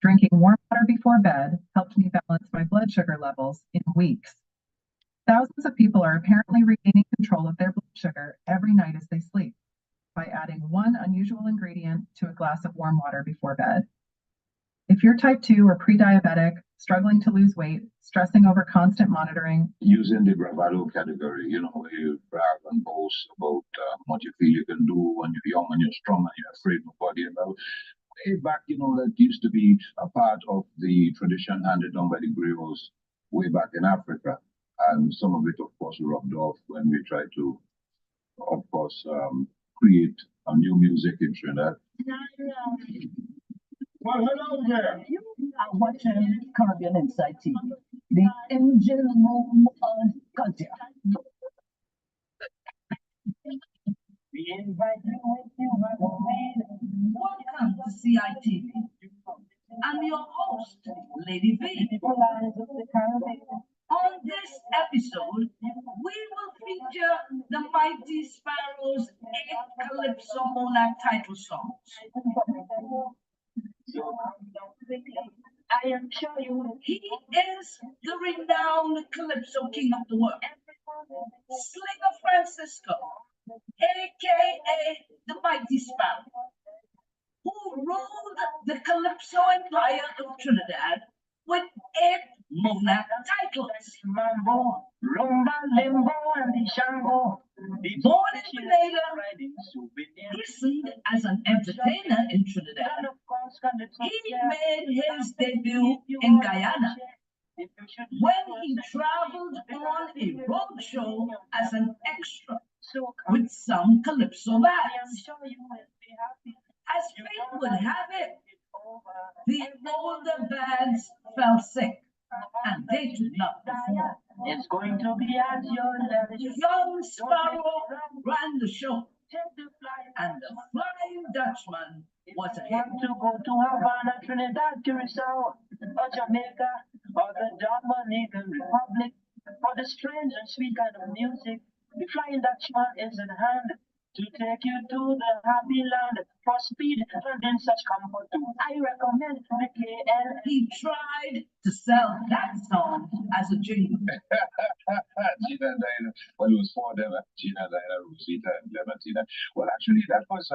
Drinking warm water before bed helped me balance my blood sugar levels in weeks. Thousands of people are apparently regaining control of their blood sugar every night as they sleep by adding one unusual ingredient to a glass of warm water before bed. If you're type 2 or pre-diabetic, struggling to lose weight, stressing over constant monitoring, using the bravado category, where you brag and boast about what you feel you can do when you're young and you're strong and you're afraid nobody. And way back, that used to be a part of the tradition handed down by the griots way back in Africa. And some of it, of course, rubbed off when we tried to, of course, create a new music in Trinidad. Well, hello there. You are watching Caribbean Insight TV, the engine room of culture. We invite you if you have a man. Welcome to CITV. I'm your host, Lady B. On this episode, we will feature the Mighty Sparrows' 8 Calypso Monarch title songs. I am sure you. He is the renowned Calypso King of the world, Slinger Francisco, aka the Mighty Sparrow, who ruled the Calypso Empire of Trinidad with 8 monarch titles. Mambo, Rumba, Limbo, and the Shango. Born in Grenada, christened as an entertainer in Trinidad, he made his debut in Guyana when he traveled on a road show as an extra with some Calypso bands. As fate would have it, the older bands fell sick and they did not perform. It's going to be at your level. Young Sparrow ran the show, and the Flying Dutchman was a hit. To go to Havana, Trinidad, Curacao, or Jamaica, or the Dominican Republic, for the strange and sweet kind of music, the Flying Dutchman is in hand to take you to the happy land for speed and in such comfort too. I recommend the KL. He tried to sell that song as a jingle. Gina and Diana, well, it was 4 of them, Gina, Diana, Rosita, and Clementina. Well, actually, that was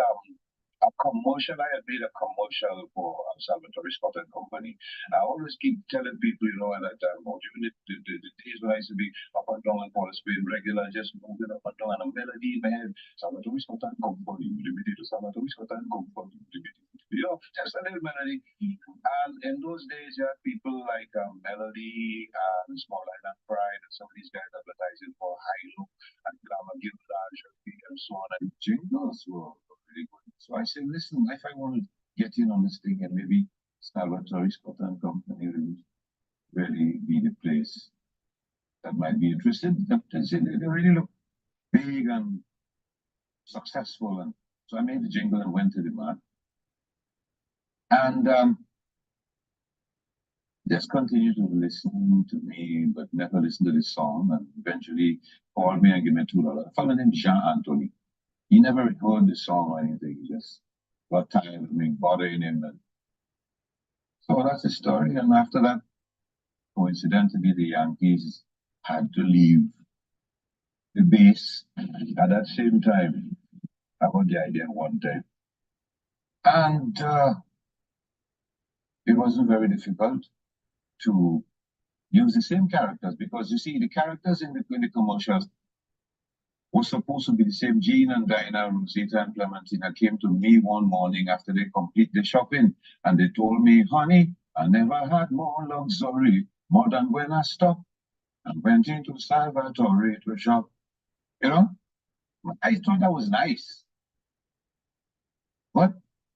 a commercial. I had made a commercial for Salvatore Scott and Company. I always keep telling people, at that time, during the days when I used to be up and down in Port of Spain regular, just moving up and down, and a melody in my head, Salvatore Scott and Company, limited to Salvatore Scott and Company, just a little melody. And in those days, you had people like Melody and Small Island Pride and some of these guys advertising for Hilo and Glamour Gildage and so on. And jingles were really good. So I said, listen, if I want to get in on this thing and maybe Salvatore Scott and Company will really be the place that might be interested. They really look big and successful. And so I made the jingle and went to the man. And just continued to listen to me, but never listened to the song. And eventually called me and gave me $2. A fellow named Jean Anthony. He never heard the song or anything. He just got tired of me bothering him. And so that's the story. And after that, coincidentally, the Yankees had to leave the base at that same time. I got the idea one time. And it wasn't very difficult to use the same characters because you see, the characters in the commercials was supposed to be the same. Jean and Diana, Rosita and Clementina came to me one morning after they complete the shopping, and they told me, honey, I never had more luxury, more than when I stopped and went into Salvatore to shop. I thought that was nice, but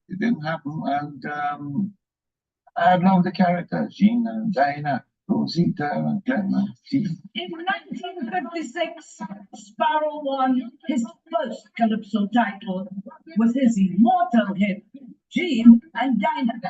it didn't happen. And I love the characters, Jean and Diana, Rosita and Clementina. In 1956, Sparrow won his first Calypso title with his immortal hit, Jean and Diana.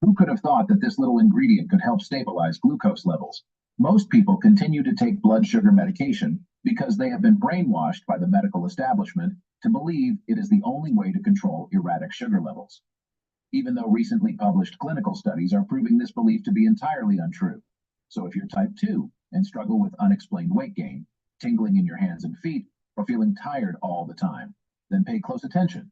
Who could have thought that this little ingredient could help stabilize glucose levels? Most people continue to take blood sugar medication because they have been brainwashed by the medical establishment to believe it is the only way to control erratic sugar levels, even though recently published clinical studies are proving this belief to be entirely untrue. So if you're type 2 and struggle with unexplained weight gain, tingling in your hands and feet, or feeling tired all the time, then pay close attention,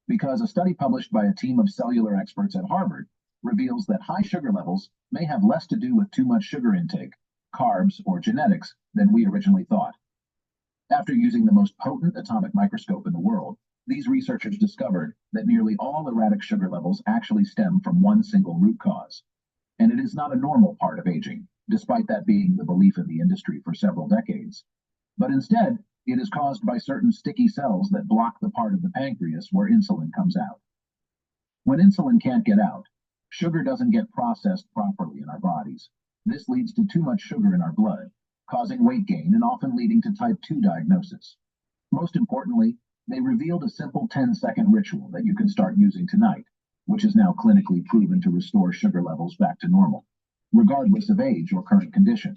because a study published by a team of cellular experts at Harvard reveals that high sugar levels may have less to do with too much sugar intake, carbs, or genetics than we originally thought. After using the most potent atomic microscope in the world, these researchers discovered that nearly all erratic sugar levels actually stem from one single root cause. And it is not a normal part of aging, despite that being the belief in the industry for several decades. But instead, it is caused by certain sticky cells that block the part of the pancreas where insulin comes out. When insulin can't get out, sugar doesn't get processed properly in our bodies. This leads to too much sugar in our blood, causing weight gain and often leading to type 2 diagnosis. Most importantly, they revealed a simple 10-second ritual that you can start using tonight, which is now clinically proven to restore sugar levels back to normal, regardless of age or current condition.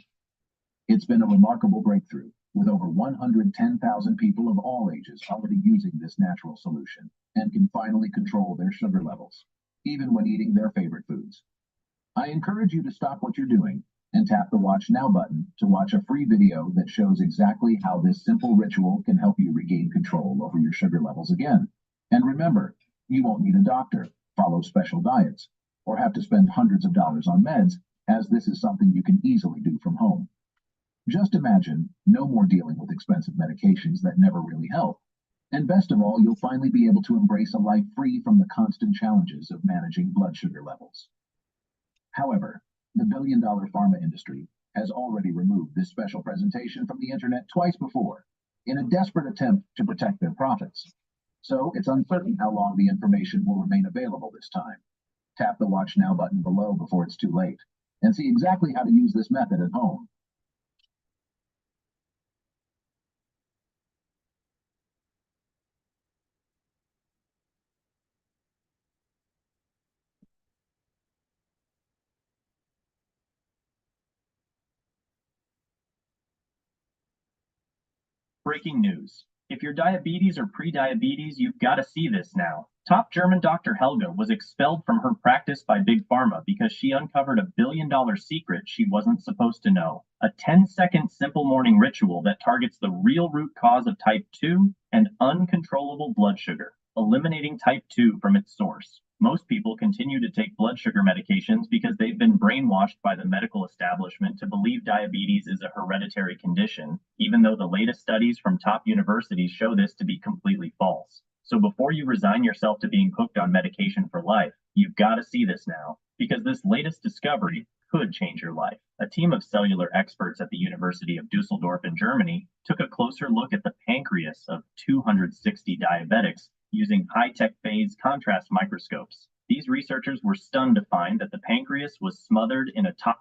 It's been a remarkable breakthrough, with over 110,000 people of all ages already using this natural solution and can finally control their sugar levels, even when eating their favorite foods. I encourage you to stop what you're doing and tap the Watch Now button to watch a free video that shows exactly how this simple ritual can help you regain control over your sugar levels again. And remember, you won't need a doctor, follow special diets, or have to spend hundreds of dollars on meds, as this is something you can easily do from home. Just imagine no more dealing with expensive medications that never really help. And best of all, you'll finally be able to embrace a life free from the constant challenges of managing blood sugar levels. However, the billion-dollar pharma industry has already removed this special presentation from the internet twice before, in a desperate attempt to protect their profits. So it's uncertain how long the information will remain available this time. Tap the Watch Now button below before it's too late, and see exactly how to use this method at home. Breaking news. If you're diabetes or pre-diabetes, you've got to see this now. Top German Dr. Helga was expelled from her practice by Big Pharma because she uncovered a billion-dollar secret she wasn't supposed to know. A 10-second simple morning ritual that targets the real root cause of type 2 and uncontrollable blood sugar, eliminating type 2 from its source. Most people continue to take blood sugar medications because they've been brainwashed by the medical establishment to believe diabetes is a hereditary condition, even though the latest studies from top universities show this to be completely false. So before you resign yourself to being hooked on medication for life, you've got to see this now, because this latest discovery could change your life. A team of cellular experts at the University of Dusseldorf in Germany took a closer look at the pancreas of 260 diabetics using high-tech phase contrast microscopes. These researchers were stunned to find that the pancreas was smothered in a top.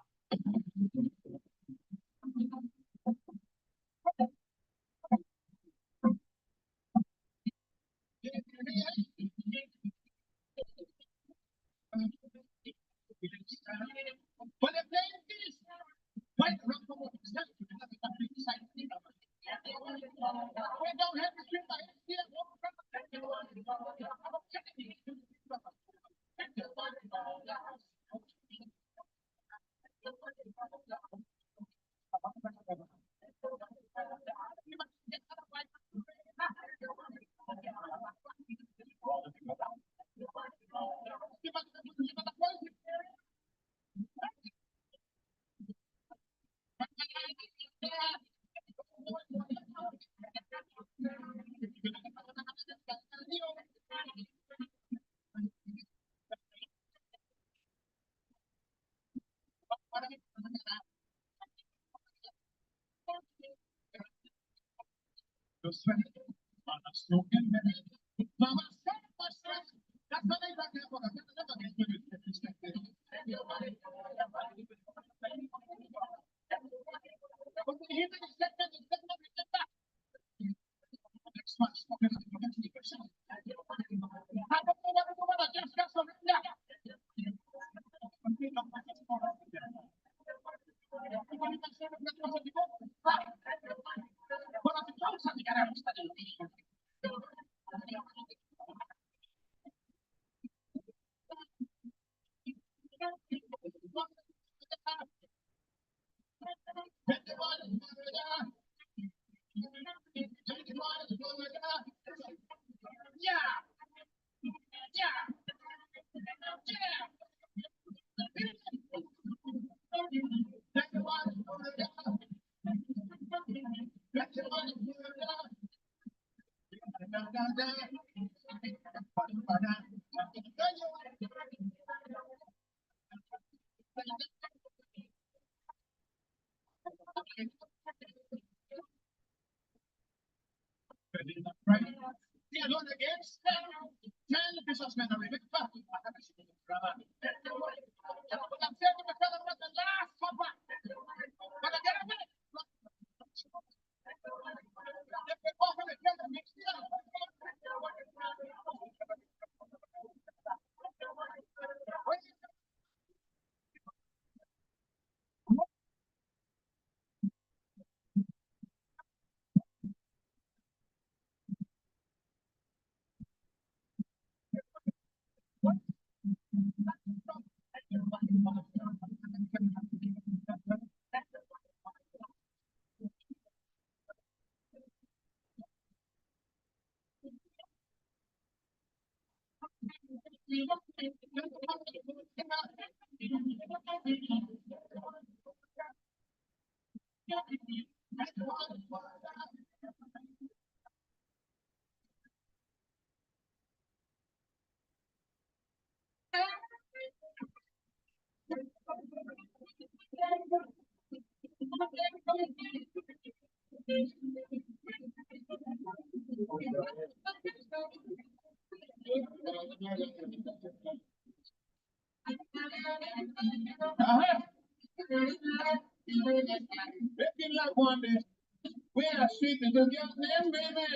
We are sweeping the girl name, baby.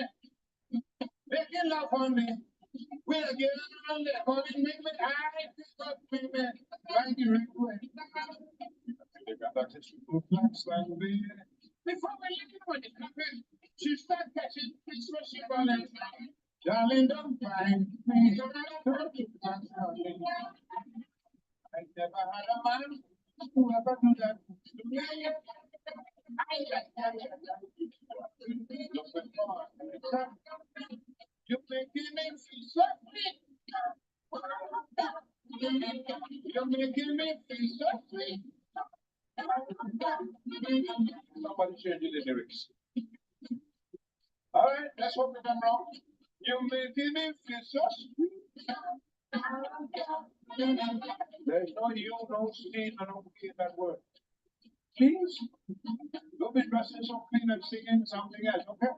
Making love on me. We are getting on there. Calling me, I pick up, baby. Thank you, Rick. Before we leave for the country, she started catching fish when she running. Darling, don't mind me. Don't keep that darling. I never had a man who ever do that to me. You're making me feel so sweet. You're making me feel so sweet. Somebody change the lyrics. All right, that's what we've done wrong. You're making me feel so sweet. There's no you, no steam, and no in that word. Please, don't be dressing so clean and singing something else, okay?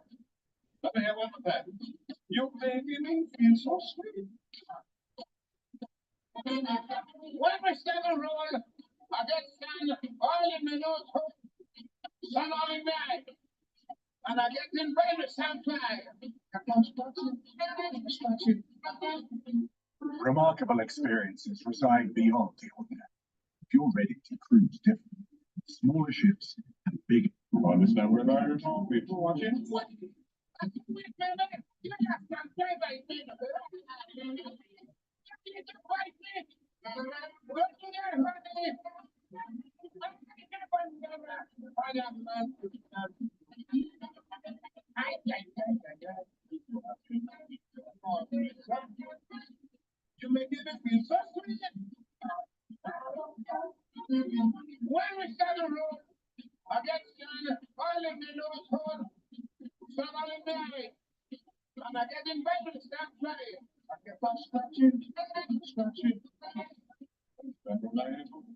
Let me hear one of that. You're making me feel so sweet. When we stand a roll, I get stand all in my nose, sun all in my, and I get in bed with some fly. Remarkable experiences reside beyond the ordinary. If you're ready to cruise different, smaller ships and bigger. Understand where there are more people watching? You may give it me so sweet. When we start the road, I get started, all in the nose hole, some all in there, and I get in bed and start playing. I kept on scratching.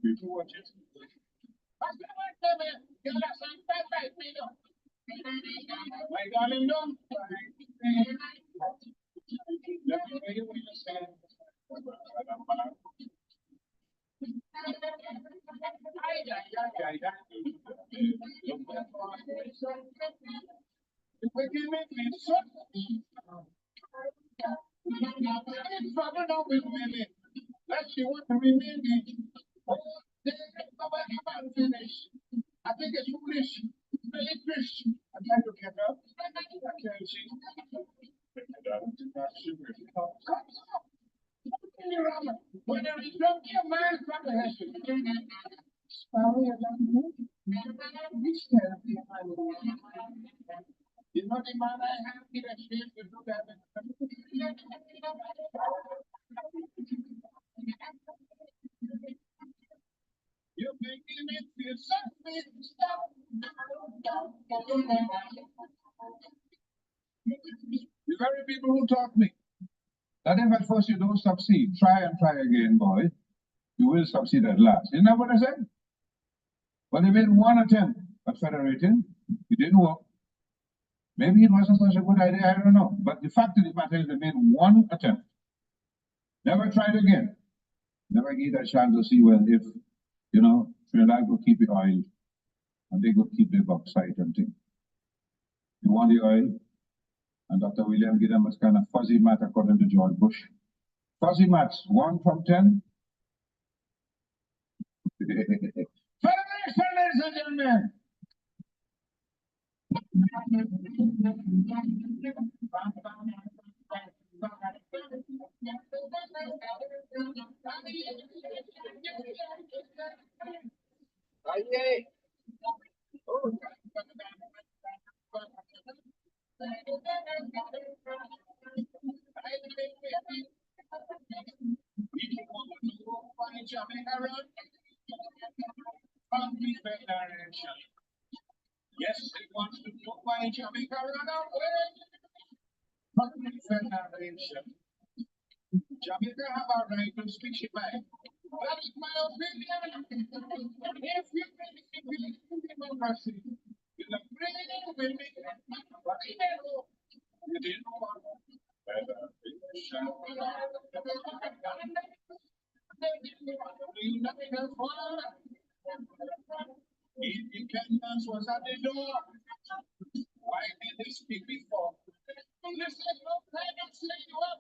People watching. I said, wait a minute, you're not some bad by me, no. My darling, don't. Let me hear you when you say, we give me peace. It's trouble now with me. Let's see what remains. Oh, nobody can finish. I think it's foolish. Very fish. I try to get up. I can't see. When there is something a man from the head. Sorry, I don't know. Which therapy am I doing? You know the man I have here at shape to do that. You're making me feel something. The very people who taught me that if at first you don't succeed, try and try again, boy. You will succeed at last. Isn't that what I said? But they made one attempt at federating. It didn't work. Maybe it wasn't such a good idea, I don't know. But the fact of the matter is they made one attempt. Never tried again. Never gave a chance to see if, Trinidad could keep the oil and they could keep the bauxite and things. You want the oil? And Dr. William gave them a kind of fuzzy math according to George Bush. Fuzzy maths, 1 from 10. Federation, ladies and gentlemen. Yes, he wants to put my Jamaica run away. But the Federation. Jamaica have a right to speak your mind. That is my opinion. If you believe in democracy, you are bringing with me. But you didn't want independence was at the door. Why did they speak before? You said no kind of say you up.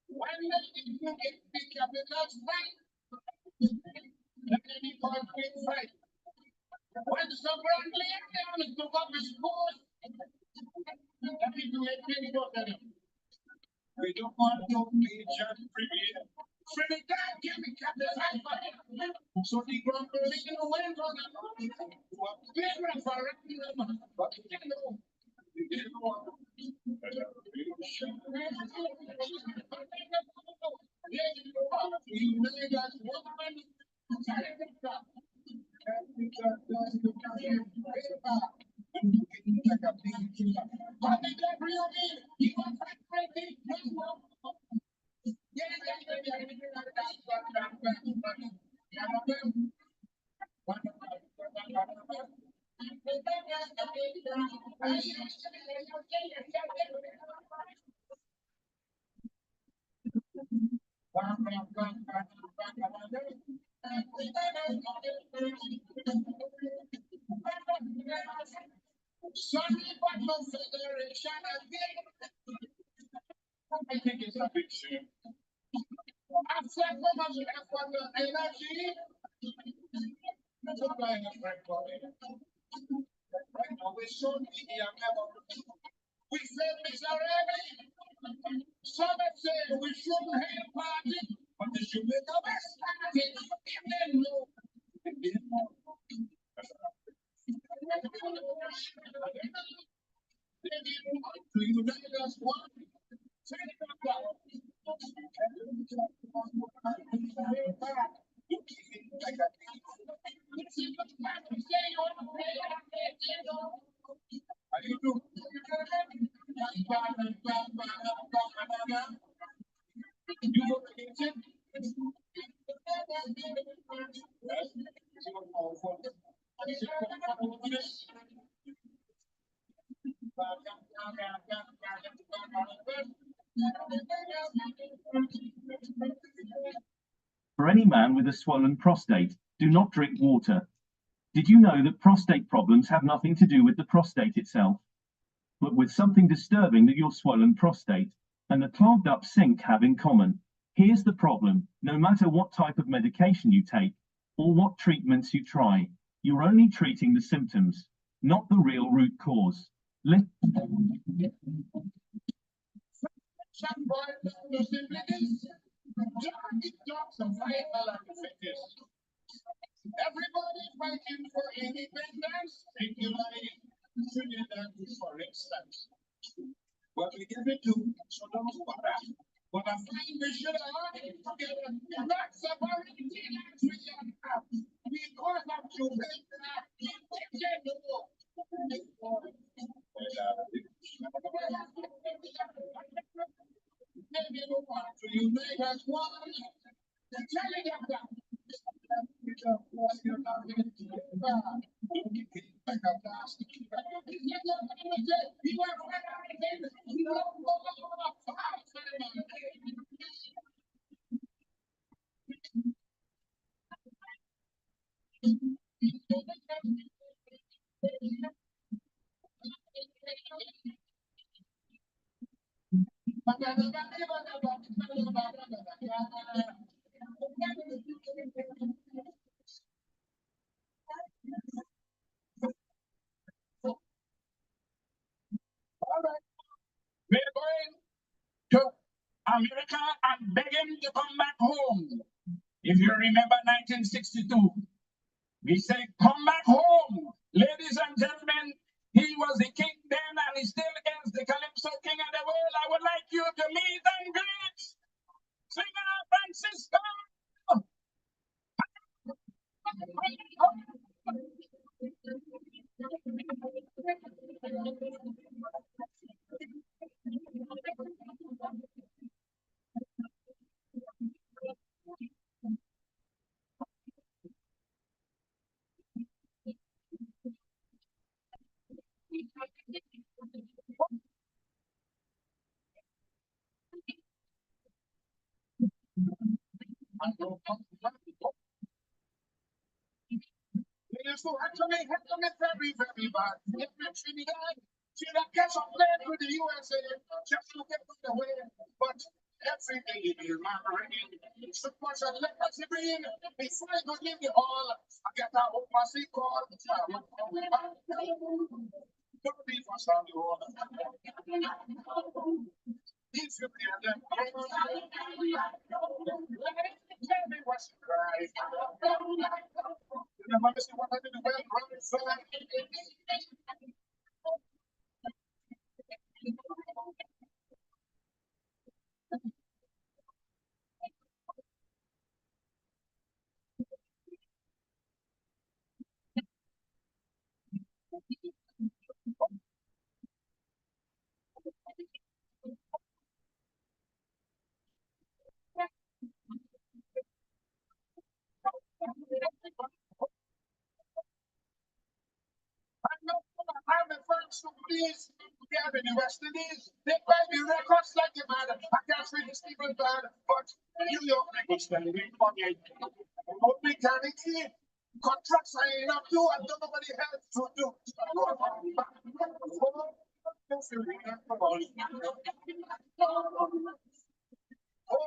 When the capitals fight, the enemy fight. When someone laid down and took up his force, the people let me go to them. We don't want to be just free. Trinidad, give me Captain Alpha. So the grumbling in the wind on the different for but you know. You made us sorry, but no federation again. I think it's a big shame. I've said so much effort and energy. Supply a friend for it. Right now, we should be here. We said miserable. Some say we shouldn't hate party, but they should make the best party. If they know, they didn't know. They didn't want to unite us one. Take it down. How you do? You go to the kitchen. For any man with a swollen prostate, do not drink water. Did you know that prostate problems have nothing to do with the prostate itself, but with something disturbing that your swollen prostate and the clogged up sink have in common? Here's the problem: no matter what type of medication you take or what treatments you try, you're only treating the symptoms, not the real root cause. Some boy no simply this. It talks of vital and fitness. Everybody fighting for independence, secularly, Trinidad, for instance. What we give it to, so don't bother. But I find we should all get together, not separate we cause up to maybe we want to unite as one. Telling them that. We're going to America and beg him to come back home. If you remember 1962, we say, come back home. Ladies and gentlemen, he was the king then and he still is the Calypso king of the world. I would like you to meet and greet Singer Francisco. So actually, very, very bad. If we Trinidad, Trinidad gets a plane to the USA, just to get the way. But every day it is my ringing. So much of let us bring before I go in the hall. I get a hope I see call. Don't be for some you if you hear them. I'm the first to please. We have in the West Indies. They buy the records like the man. I can't say this even bad, but New York records standing for me. Old mechanically, contracts I ain't up to, and nobody else to do. Oh,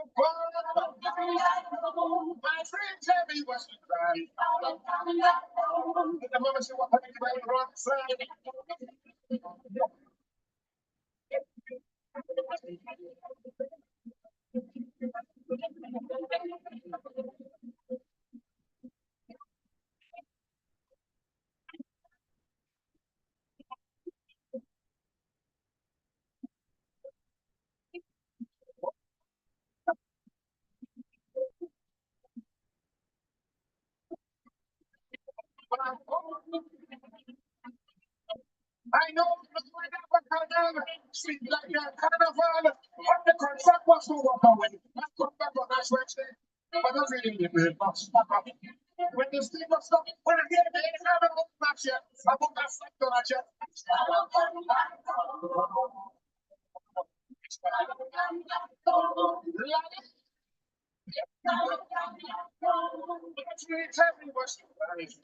my friend tell me what's the crime. The mama said, what are you doing wrong side? I know sweet like a carnival. What the contract was for what going. I come back on that Wednesday. But I really didn't really box. When this thing was up, when I get there, I don't know much yet. I put that flag on a jet. Tell me what's the price.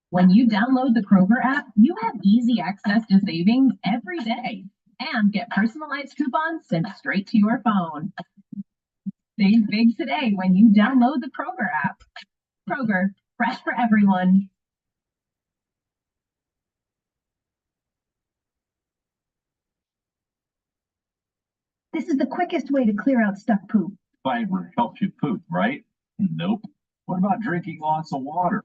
When you download the Kroger app, you have easy access to savings every day and get personalized coupons sent straight to your phone. Save big today when you download the Kroger app. Kroger, fresh for everyone. This is the quickest way to clear out stuck poop. Fiber helps you poop, right? Nope. What about drinking lots of water?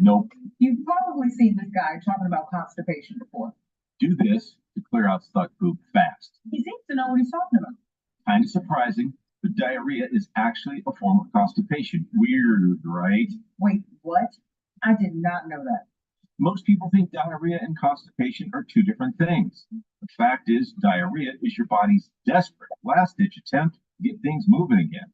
Nope. You've probably seen this guy talking about constipation before. Do this to clear out stuck poop fast. He seems to know what he's talking about. Kind of surprising, but diarrhea is actually a form of constipation. Weird, right? Wait, what? I did not know that. Most people think diarrhea and constipation are two different things. The fact is, diarrhea is your body's desperate last-ditch attempt to get things moving again.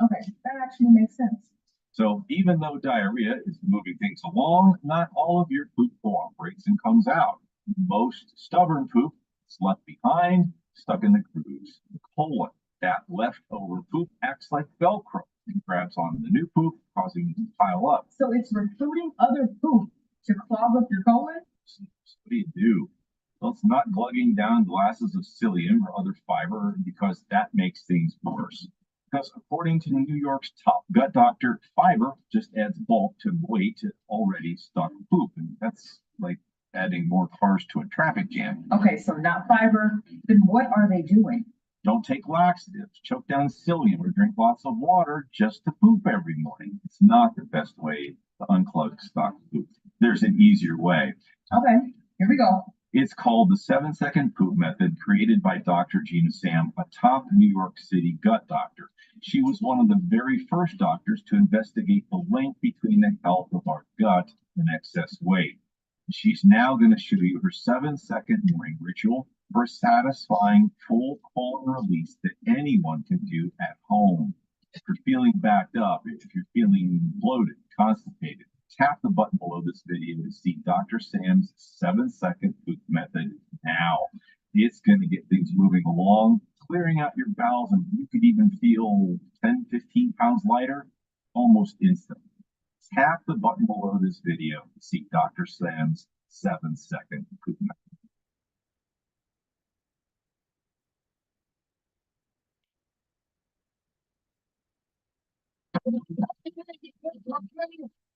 Okay, that actually makes sense. So even though diarrhea is moving things along, not all of your poop cooperates and comes out. Most stubborn poop is left behind, stuck in the grooves. The colon, that leftover poop acts like Velcro and grabs onto the new poop, causing it to pile up. So it's recruiting other poop to clog up your colon? So what do you do? Well, it's not glugging down glasses of psyllium or other fiber because that makes things worse. Because according to New York's top gut doctor, fiber just adds bulk to weight to already stuck poop. And that's like adding more cars to a traffic jam. Okay, so not fiber. Then what are they doing? Don't take laxatives, choke down psyllium, or drink lots of water just to poop every morning. It's not the best way to unclog stuck poop. There's an easier way. Okay, here we go. It's called the 7-second poop method, created by Dr. Gina Sam, a top New York City gut doctor. She was one of the very first doctors to investigate the link between the health of our gut and excess weight. She's now going to show you her 7-second morning ritual for a satisfying full colon release that anyone can do at home. If you're feeling backed up, if you're feeling bloated, constipated, tap the button below this video to see Dr. Sam's 7-second poop method now. It's going to get things moving along, clearing out your bowels, and you could even feel 10, 15 pounds lighter. almost instantly. Tap the button below this video to see Dr. Sam's 7-second improvement.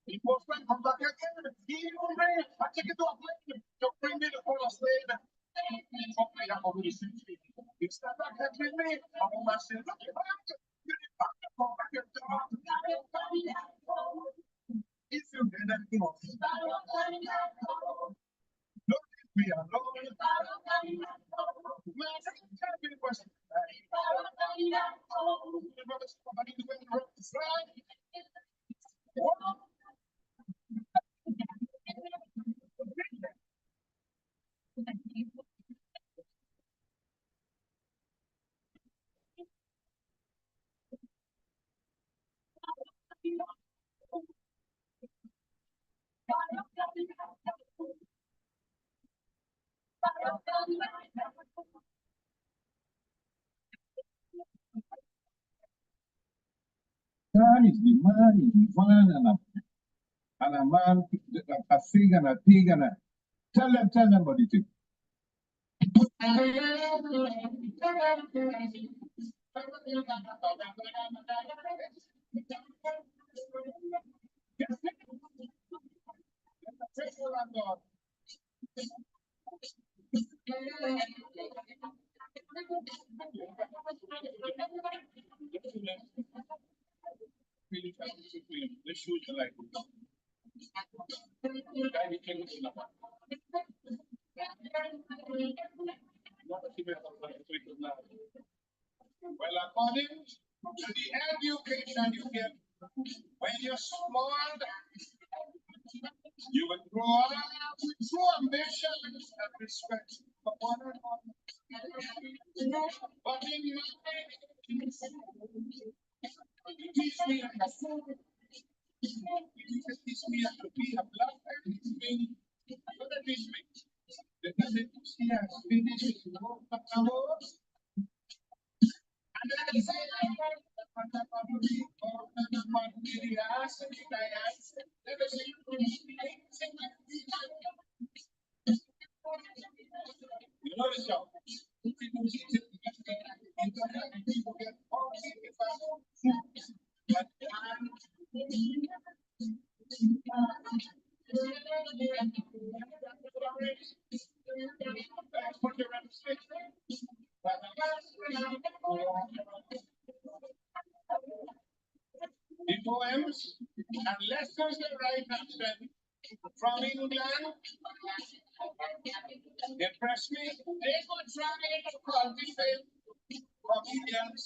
Before friend come back again, he will bring it. I take it to a plane. Don't bring me the full of slave. It's not back that with me. I'm on my sin. Look at that. If you did that, you know. Look at me alone. Man, tell me the question. Man is the man, and a man, a fig and a pig and a. Tell them what it is. Well, according to the education you get when you're small, you will grow up with true ambition and respect for one another. But in your you teach me teach me how to be a black man. Teach me. What did teach me? The teach me how to finish his work at hours. And then he said, you know the show. People get the poems and lessons they write and send from England impress me. They go try to cultivate comedians.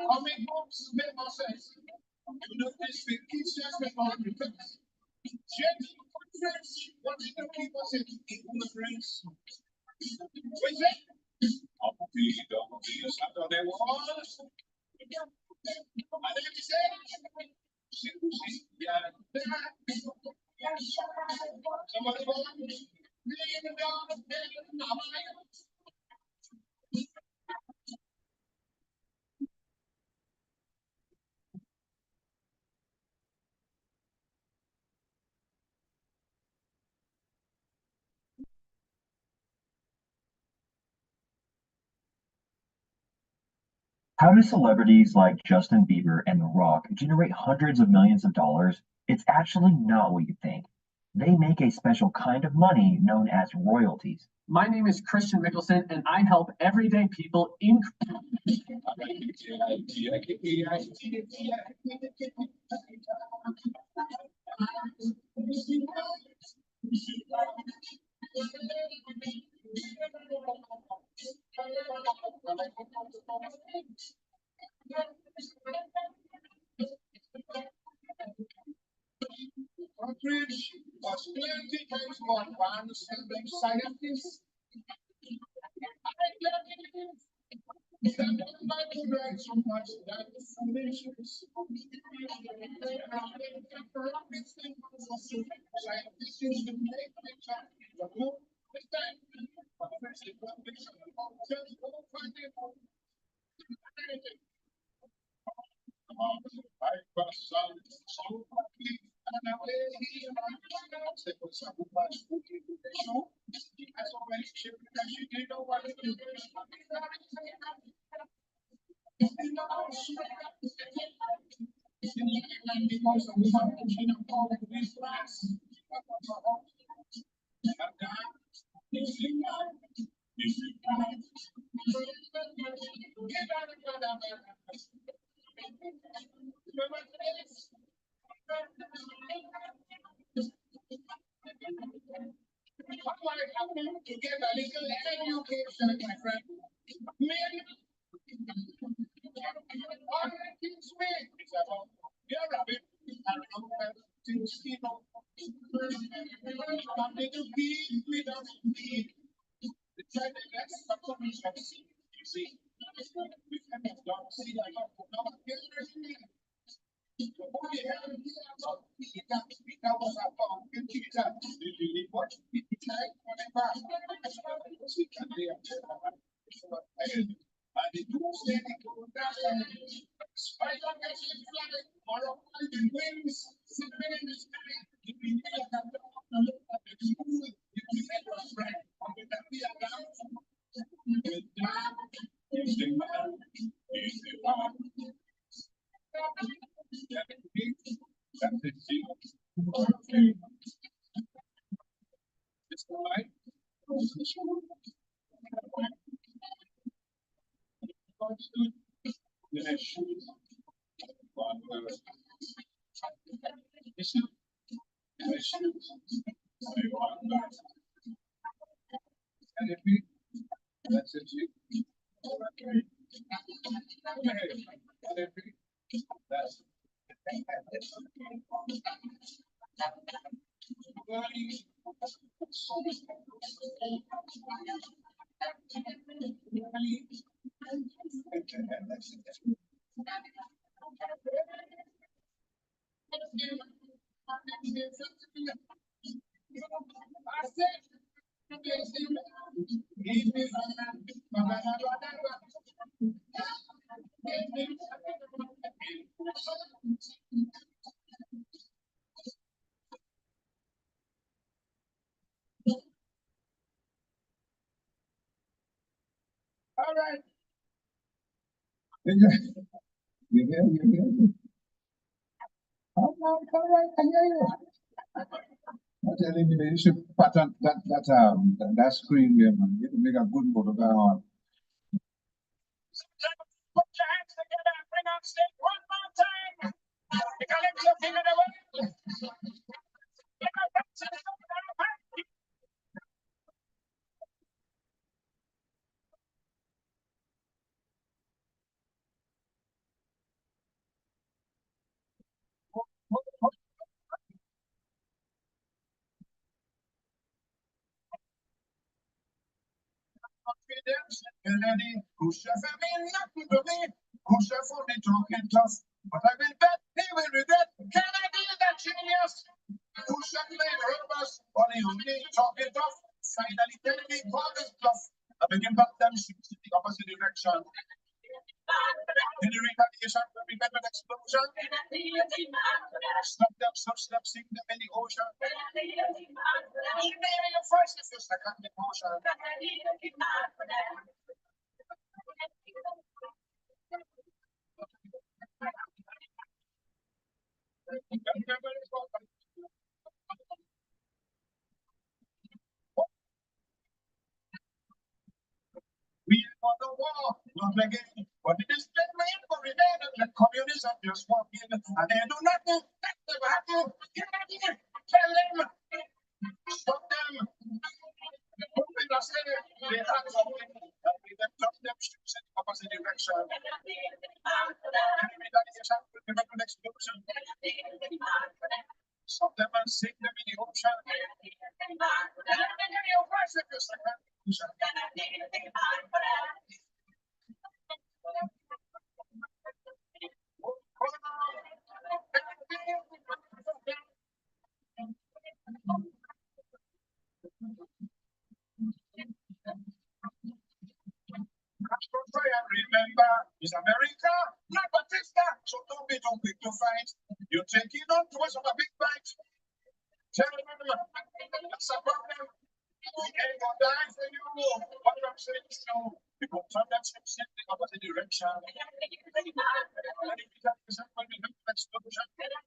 Comic books make no sense. You know this thing, it's just make all the sense. Yet, friends, what did the people say to ignorance? What is it? Up the Saturday walls. And then he said, yeah, somebody How do celebrities like Justin Bieber and The Rock generate hundreds of millions of dollars? It's actually not what you think. They make a special kind of money known as royalties. My name is Christian Mickelson, and I help everyday people Partridge was plenty times more advanced than the scientists. That might be right so much that the foundations. Scientists used to make picture, but no, this time, first the foundation, just go find it. To get a little education, my friend. Men, all the things we, it's about your rabbit, and things you know. Something to keep me down indeed. The time the next couple of you see, we can don't see a lot of number here. Only having about the got to be doubles up on the teacher. Did you need what? It's like 25. See, can they have and the two standing down. Spider catching flag, or a flying wings, sitting in the sky. If you need a look at the school, you can get a friend. Or with that be a down. With that, is the man, is the one. That's it, see? Okay. It's all right. The shoes. One word. The shoes. The shoes. One word. And if we, that's it, see? Okay. And if we, that's all right. You hear? All right, I hear you. I'm telling you, you should pattern that screen there, man. You can make a good motor go on. Put your hands together and bring on stage one more time. You can lift your finger away. Confidence, Kennedy, Khrushchev, I mean nothing to me. Khrushchev only talking tough, but I will bet he will regret. Kennedy is a genius. Khrushchev made robbers, but he only talking tough. Finally, Kennedy called his bluff. I begin back them ships in the opposite direction. In the retaliation, we met an explosion. Stop them, sing them in the ocean. You name your first, if you're second, the ocean. We for the war, not again. But it is been made for remain and let communism just walk in and they do nothing. That never happened. Tell them. Stop them. Open us there. They have something. And we then drop them ships in the opposite direction. Enemy navigation will be an explosion. Stop them and sink them in the ocean. Your voice if you're second. Remember, it's America, not Batista, so don't be too quick to fight. You're taking on to us on a big fight. Tell them, that's a problem. Okay, well, die for you. What I'm saying is, people turn that same thing in opposite direction. And if you take yourself when you look at that explosion, that's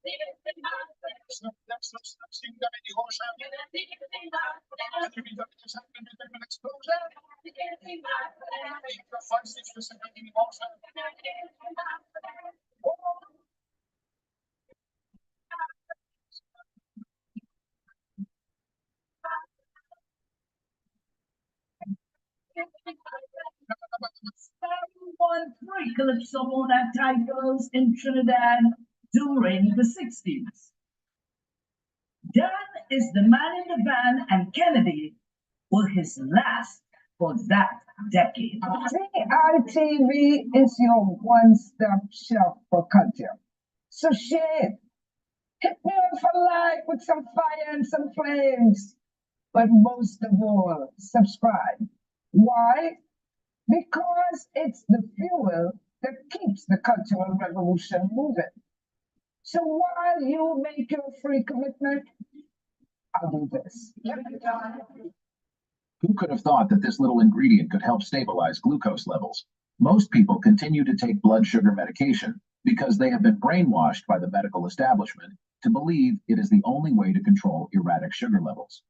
something that in the ocean. And if you take yourself when you look at an explosion, you're 5-6% in the ocean. Won three Calypso Monarch titles in Trinidad during the 60s. Dan is the man in the van, and Kennedy was his last for that decade. TRTV is your one-stop shop for culture. So share, hit me up for like with some fire and some flames. But most of all, subscribe. Why? Because it's the fuel that keeps the cultural revolution moving. So while you make your free commitment, I'll do this. Who could have thought that this little ingredient could help stabilize glucose levels? Most people continue to take blood sugar medication because they have been brainwashed by the medical establishment to believe it is the only way to control erratic sugar levels.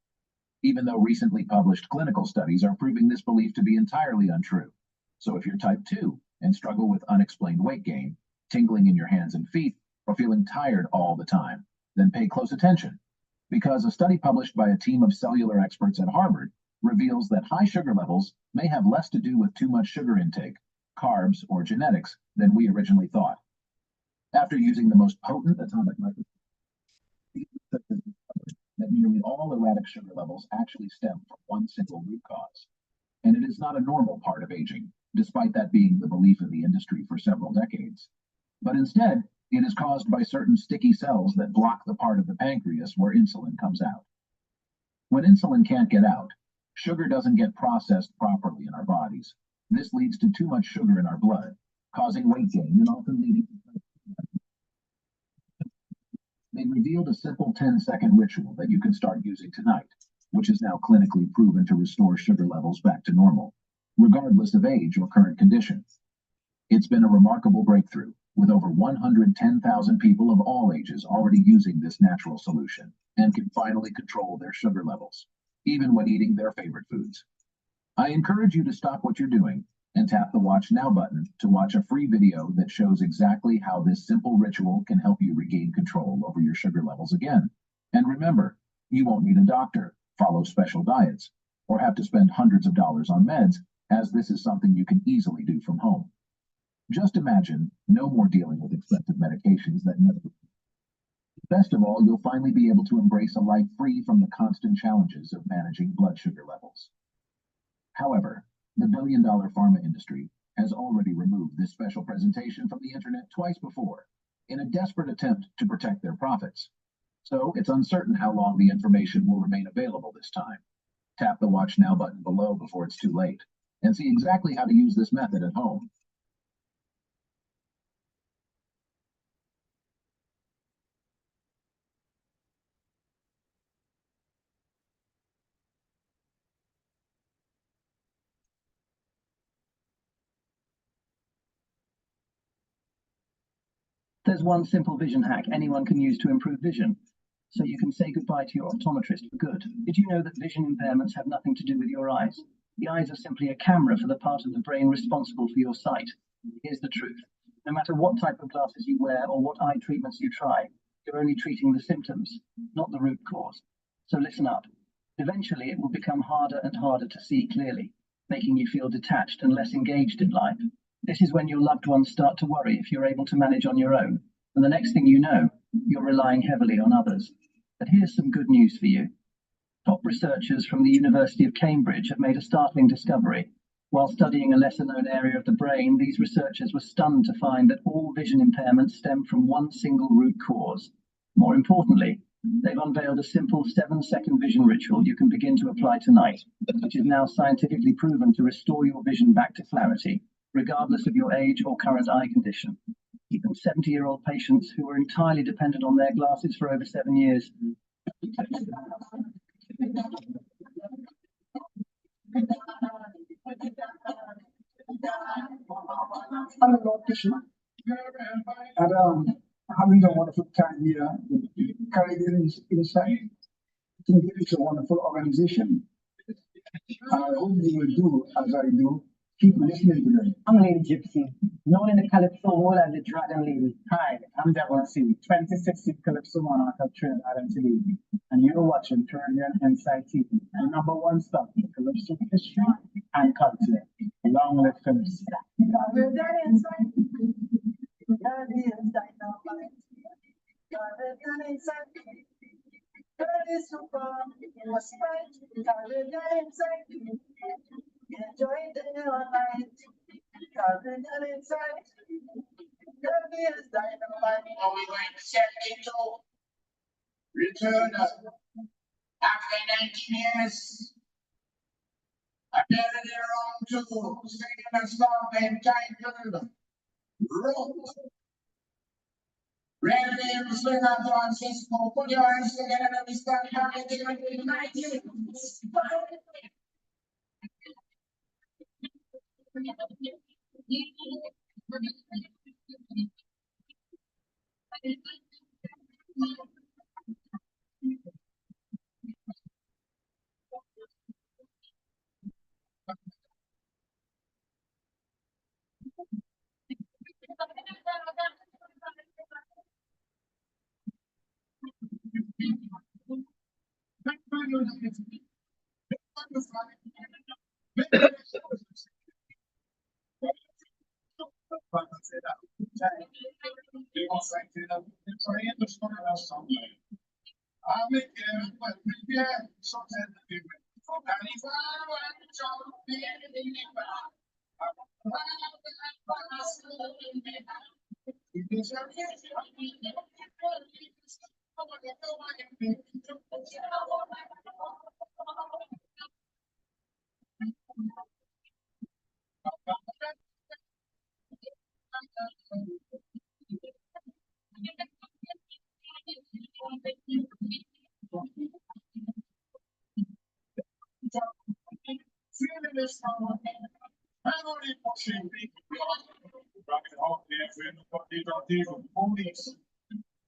Even though recently published clinical studies are proving this belief to be entirely untrue. So if you're type 2 and struggle with unexplained weight gain, tingling in your hands and feet, or feeling tired all the time, then pay close attention. Because a study published by a team of cellular experts at Harvard reveals that high sugar levels may have less to do with too much sugar intake, carbs, or genetics than we originally thought. After using the most potent atomic microscope, that nearly all erratic sugar levels actually stem from one single root cause. And it is not a normal part of aging, despite that being the belief in the industry for several decades. But instead, it is caused by certain sticky cells that block the part of the pancreas where insulin comes out. When insulin can't get out, sugar doesn't get processed properly in our bodies. This leads to too much sugar in our blood, causing weight gain and often leading to they revealed a simple 10-second ritual that you can start using tonight, which is now clinically proven to restore sugar levels back to normal, regardless of age or current condition. It's been a remarkable breakthrough, with over 110,000 people of all ages already using this natural solution and can finally control their sugar levels, even when eating their favorite foods. I encourage you to stop what you're doing and tap the Watch Now button to watch a free video that shows exactly how this simple ritual can help you regain control over your sugar levels again. And remember, you won't need a doctor, follow special diets, or have to spend hundreds of dollars on meds, as this is something you can easily do from home. Just imagine no more dealing with expensive medications that never. Best of all, you'll finally be able to embrace a life free from the constant challenges of managing blood sugar levels. However, the billion-dollar pharma industry has already removed this special presentation from the internet twice before, in a desperate attempt to protect their profits. So it's uncertain how long the information will remain available this time. Tap the Watch Now button below before it's too late, and see exactly how to use this method at home. There's one simple vision hack anyone can use to improve vision, so you can say goodbye to your optometrist for good. Did you know that vision impairments have nothing to do with your eyes? The eyes are simply a camera for the part of the brain responsible for your sight. Here's the truth. No matter what type of glasses you wear or what eye treatments you try, you're only treating the symptoms, not the root cause. So listen up. Eventually, it will become harder and harder to see clearly, making you feel detached and less engaged in life. This is when your loved ones start to worry if you're able to manage on your own. And the next thing you know, you're relying heavily on others. But here's some good news for you. Top researchers from the University of Cambridge have made a startling discovery. While studying a lesser-known area of the brain, these researchers were stunned to find that all vision impairments stem from one single root cause. More importantly, they've unveiled a simple 7-second vision ritual you can begin to apply tonight, which is now scientifically proven to restore your vision back to clarity, regardless of your age or current eye condition. Even 70-year-old patients who were entirely dependent on their glasses for over 7 years I'm Lord Krishna. And having a wonderful time here with the Caribbean Insight. I think it's a wonderful organization. And I hope you will do as I do. Keep listening to them. I'm Lady Gypsy, known in the Calypso world as the Dragon Lady. Hi, I'm Devon C, 2016 Calypso Monarch of Trinidad and Tobago, and you're watching Caribbean Insight TV, the number one stop in Calypso history and culture. Long live Calypso. Caribbean Insight. Caribbean Dynamite. Caribbean Insight. Very super. Respect. Caribbean Insight. Enjoy day or night. Caribbean Insight. Caribbean Dynamite. Are we going to set into return after 19 years? I gathered here on to singing a song entitled Road. Red name, swing up Francisco, put your hands together and we start having the night.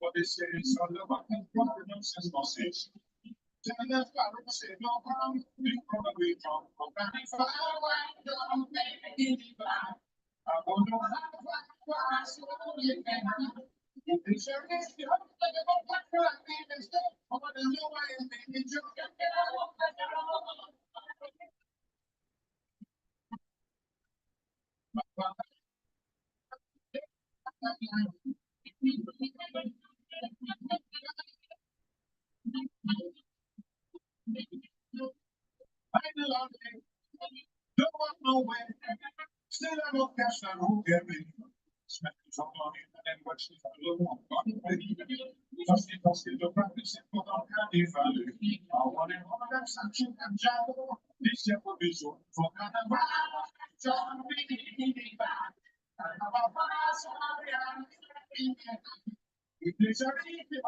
What they say is on the back and front of them says no says. Gentlemen, I would say no harm, you probably from Danny Fire, don't make it bad. I wonder how so you can. If the service, you have to take a back for a thing and stuff. I want to know why it's making you get out. Don't want no way. Still I don't cash that who get me. Spend some money and then watch it a little more. Just the practice and put on candy value. I want it all that sunshine and jabber. This year will be so for Canada. John, we back. I have a pass on if there's a reason,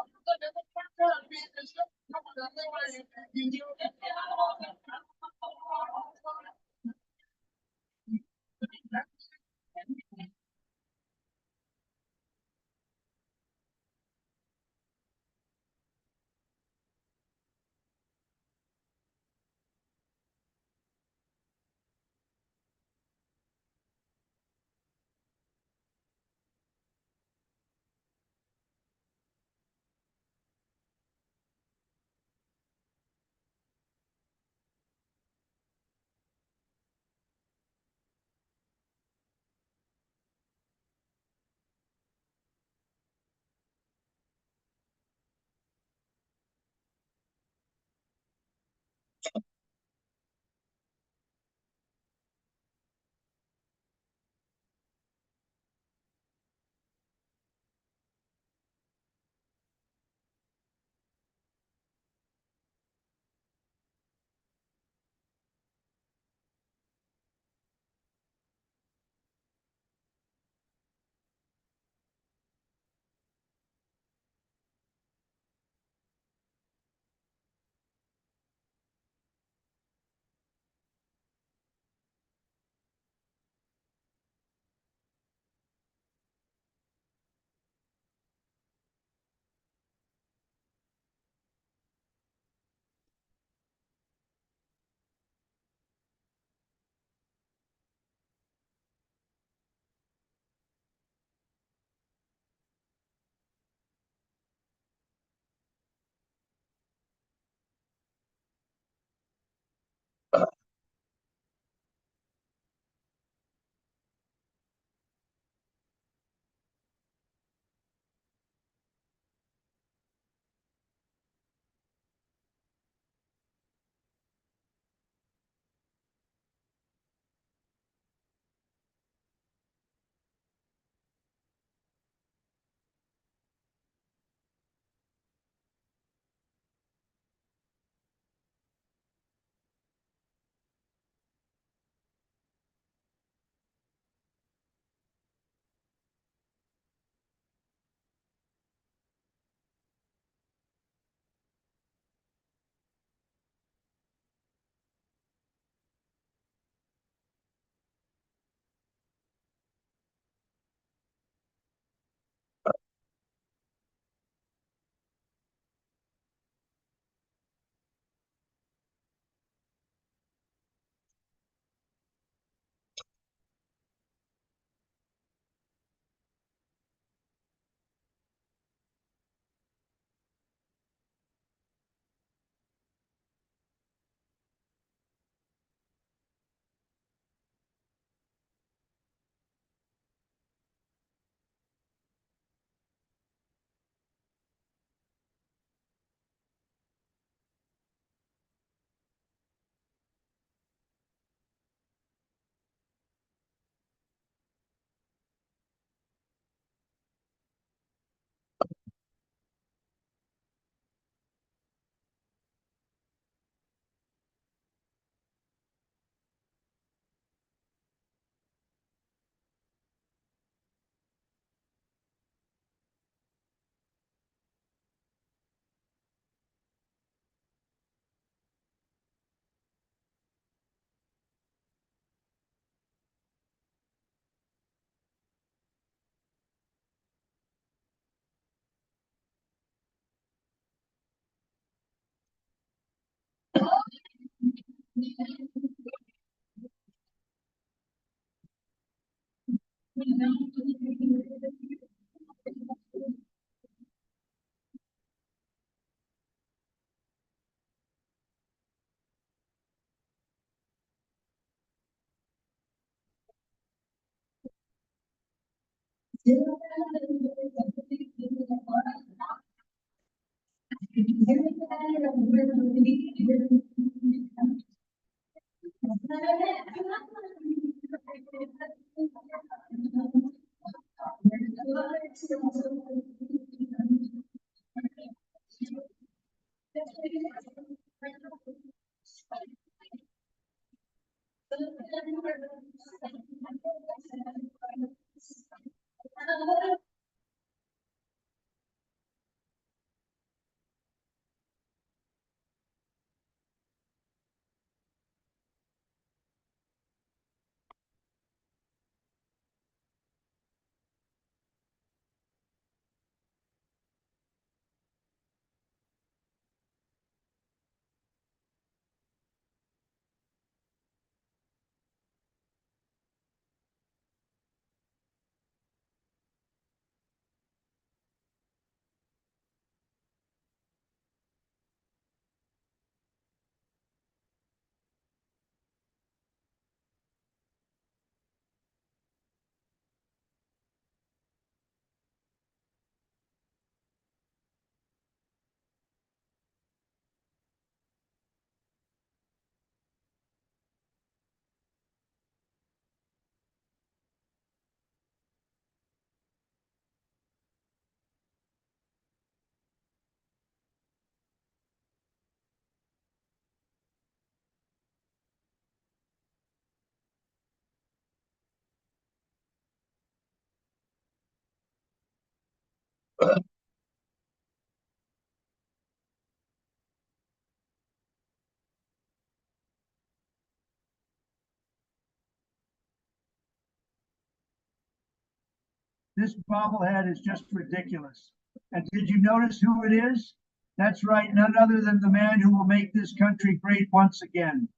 This bobblehead is just ridiculous. And did you notice who it is? That's right, none other than the man who will make this country great once again.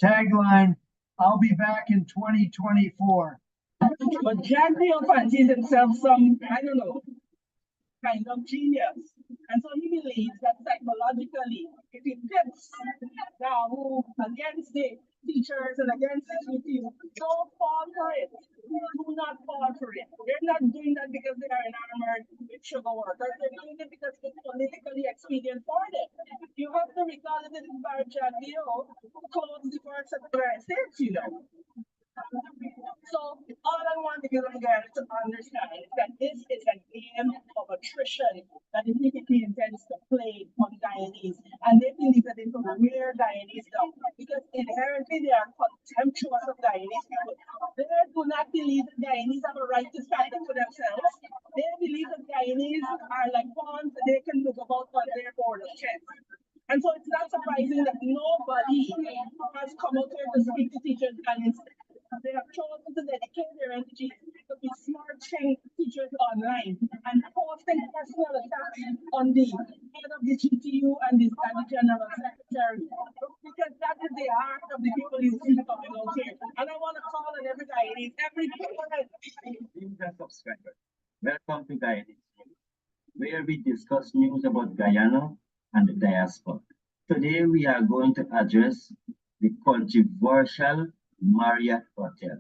Tagline, I'll be back in 2024. But Jack Dale fancies himself some, I don't know, kind of genius. And so he believes that psychologically, if he gets now who against the teachers and against the students, don't fall for it. Do not fall for it. They're not doing that because they are enamored with sugar workers. They're doing it because it's politically expedient for them. You have to recall that this Bar Jack Dale closed the first Secretary of State, you know. So all I want the young girls to understand is that this is a game of attrition that the PPP intends to play on Guyanese, and they believe that they can wear Guyanese down because inherently they are contemptuous of Guyanese people. They do not believe that Guyanese have a right to stand up for themselves. They believe that Guyanese are like pawns that they can move about on their board of chess. And so it's not surprising that nobody has come out here to speak to teachers and they have chosen to dedicate their energy to be smarting teachers online and posting personal attacks on the head of the GTU and the general secretary. Because that is the heart of the people you see coming out here. And I want to call on every guy, every subscriber. Welcome to Guyanese News, where we discuss news about Guyana and the diaspora. Today we are going to address the controversial Marriott Hotel.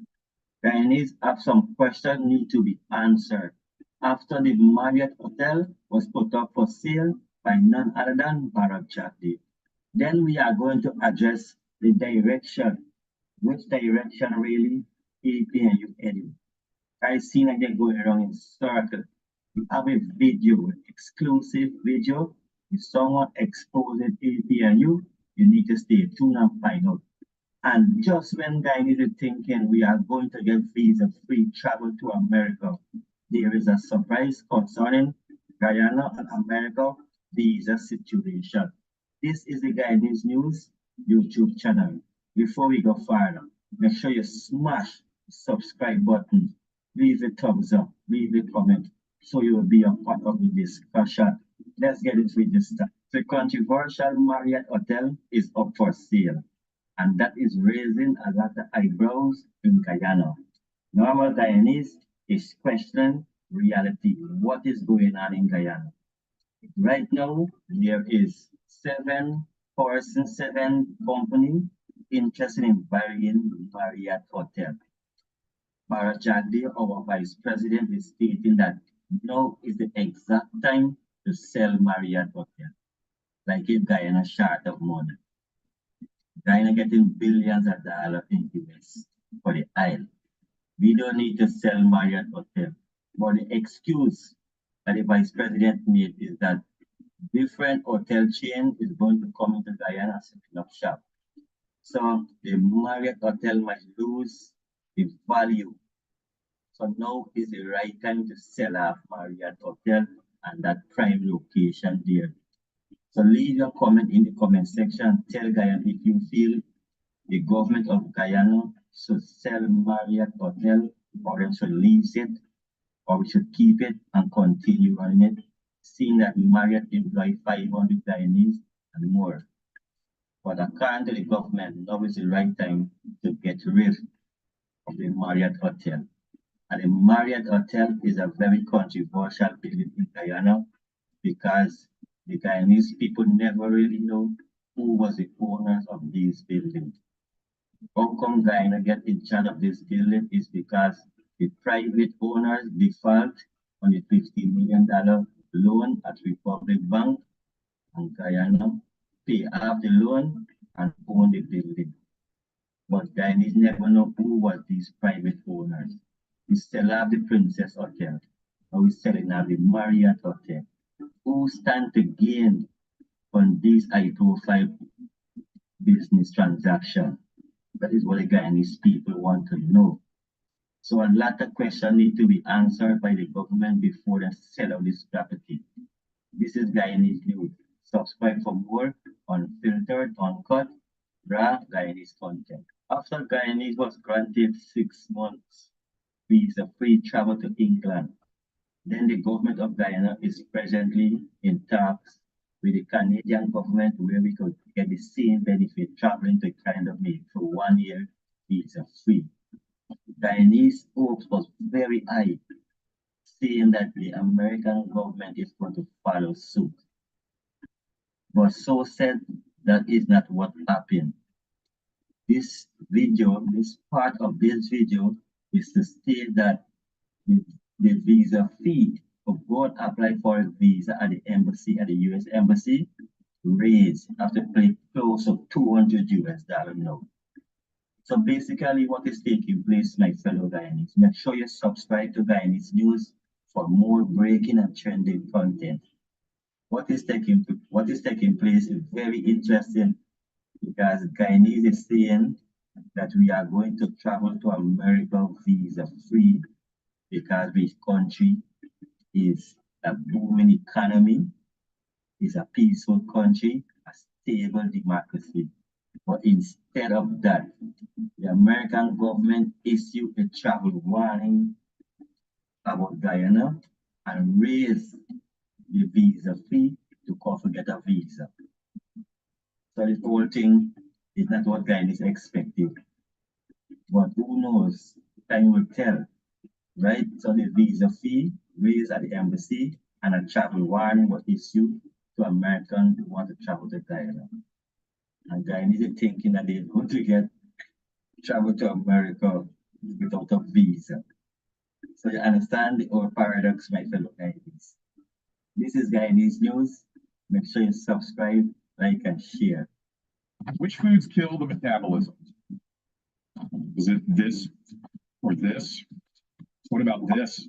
Guyanese have some questions need to be answered after the Marriott Hotel was put up for sale by none other than Barack Chakdi. Then we are going to address the direction, which direction really APNU heading. I see like they're going around in circle. We have a video, exclusive video. If someone exposes APNU, you need to stay tuned and find out. And just when Guyanese is thinking we are going to get visa-free travel to America, there is a surprise concerning Guyana and America visa situation. This is the Guyanese News YouTube channel. Before we go further, make sure you smash the subscribe button, leave a thumbs up, leave a comment, so you will be a part of the discussion. Let's get into it this time. The controversial Marriott Hotel is up for sale, and that is raising a lot of eyebrows in Guyana. Normal Guyanese is question reality. What is going on in Guyana? Right now, there is seven companies interested in buying Marriott Hotel. Barajagde, our vice president, is stating that now is the exact time to sell Marriott Hotel. Like if Guyana short of money. Guyana getting billions of dollars in US for the island. We don't need to sell Marriott Hotel. But the excuse that the vice president made is that different hotel chain is going to come into Guyana setting up shop. So the Marriott Hotel might lose the value. So now is the right time to sell off Marriott Hotel and that prime location there. So leave your comment in the comment section. Tell Guyana if you feel the government of Guyana should sell Marriott Hotel or them should lease it or we should keep it and continue running it, seeing that Marriott employ 500 Guyanese and more. But according to the government, now is the right time to get rid of the Marriott Hotel. And the Marriott Hotel is a very controversial building in Guyana because the Guyanese people never really know who was the owners of these buildings. How come Guyana get in charge of this building is because the private owners default on the $50 million loan at Republic Bank and Guyana pay off the loan and own the building. But Guyanese never know who was these private owners. We still have the Princess Hotel, or we still have the Marriott Hotel. Who stand to gain on these high-profile business transactions? That is what the Guyanese people want to know. So a lot of questions need to be answered by the government before they sell out this property. This is Guyanese News. Subscribe for more unfiltered, uncut, raw Guyanese content. After Guyanese was granted 6 months visa-free travel to England, then the government of Guyana is presently in talks with the Canadian government where we could get the same benefit traveling to Canada for 1 year visa-free. Guyanese hopes was very high, saying that the American government is going to follow suit. But so said that is not what happened. This part of this video is to state that the visa fee for go apply for a visa at the embassy, at the US embassy, raised after pay close to $200 now. So basically what is taking place, my fellow Guyanese, make sure you subscribe to Guyanese News for more breaking and trending content. What is taking place is very interesting because Guyanese is saying that we are going to travel to America visa-free because this country is a booming economy, is a peaceful country, a stable democracy. But instead of that, the American government issued a travel warning about Guyana and raised the visa fee to cover get a visa. So this whole thing is not what Guyanese expected. But who knows? Time will tell, right? So the visa fee raised at the embassy and a travel warning was issued to Americans who want to travel to Guyana. And Guyanese are thinking that they're going to travel to America without a visa. So you understand the whole paradox, my fellow Guyanese. This is Guyanese News. Make sure you subscribe, like, and share. Which foods kill the metabolism? Is it this or this? What about this?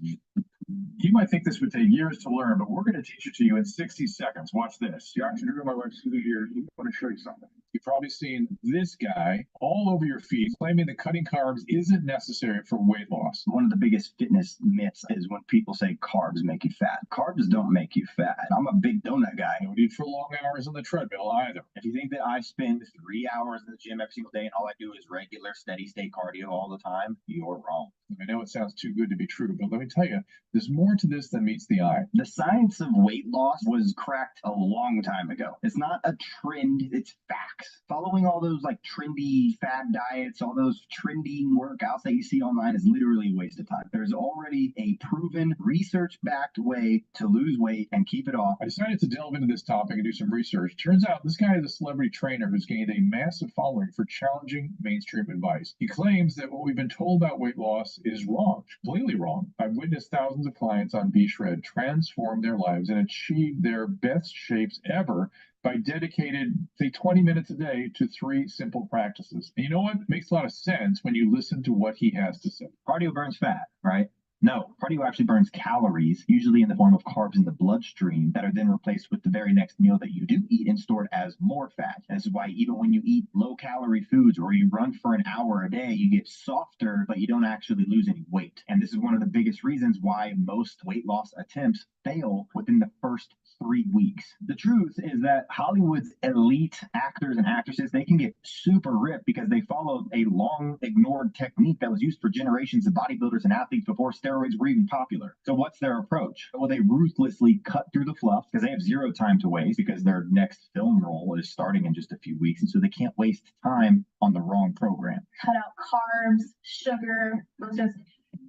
You might think this would take years to learn, but we're going to teach it to you in 60 seconds. Watch this. The afternoon, my wife's here. I want to show you something. You've probably seen this guy all over your feed claiming that cutting carbs isn't necessary for weight loss. One of the biggest fitness myths is when people say carbs make you fat. Carbs don't make you fat. I'm a big donut guy. No need for long hours on the treadmill either. If you think that I spend 3 hours in the gym every single day and all I do is regular steady state cardio all the time, you're wrong. I know it sounds too good to be true, but let me tell you, there's more to this than meets the eye. The science of weight loss was cracked a long time ago. It's not a trend, it's facts. Following all those like trendy fad diets, all those trendy workouts that you see online is literally a waste of time. There's already a proven research-backed way to lose weight and keep it off. I decided to delve into this topic and do some research. Turns out this guy is a celebrity trainer who's gained a massive following for challenging mainstream advice. He claims that what we've been told about weight loss is wrong, completely wrong. I've witnessed thousands of clients on B-Shred transform their lives and achieve their best shapes ever by dedicated, say, 20 minutes a day to 3 simple practices. And you know what? It makes a lot of sense when you listen to what he has to say. Cardio burns fat, right? No, cardio actually burns calories, usually in the form of carbs in the bloodstream that are then replaced with the very next meal that you do eat and stored as more fat. This is why even when you eat low-calorie foods or you run for an hour a day, you get softer, but you don't actually lose any weight. And this is one of the biggest reasons why most weight loss attempts fail within the first 3 weeks. The truth is that Hollywood's elite actors and actresses, they can get super ripped because they followed a long ignored technique that was used for generations of bodybuilders and athletes before steroids were even popular. So what's their approach? Well, they ruthlessly cut through the fluff because they have zero time to waste because their next film role is starting in just a few weeks. And so they can't waste time on the wrong program. Cut out carbs, sugar. It was just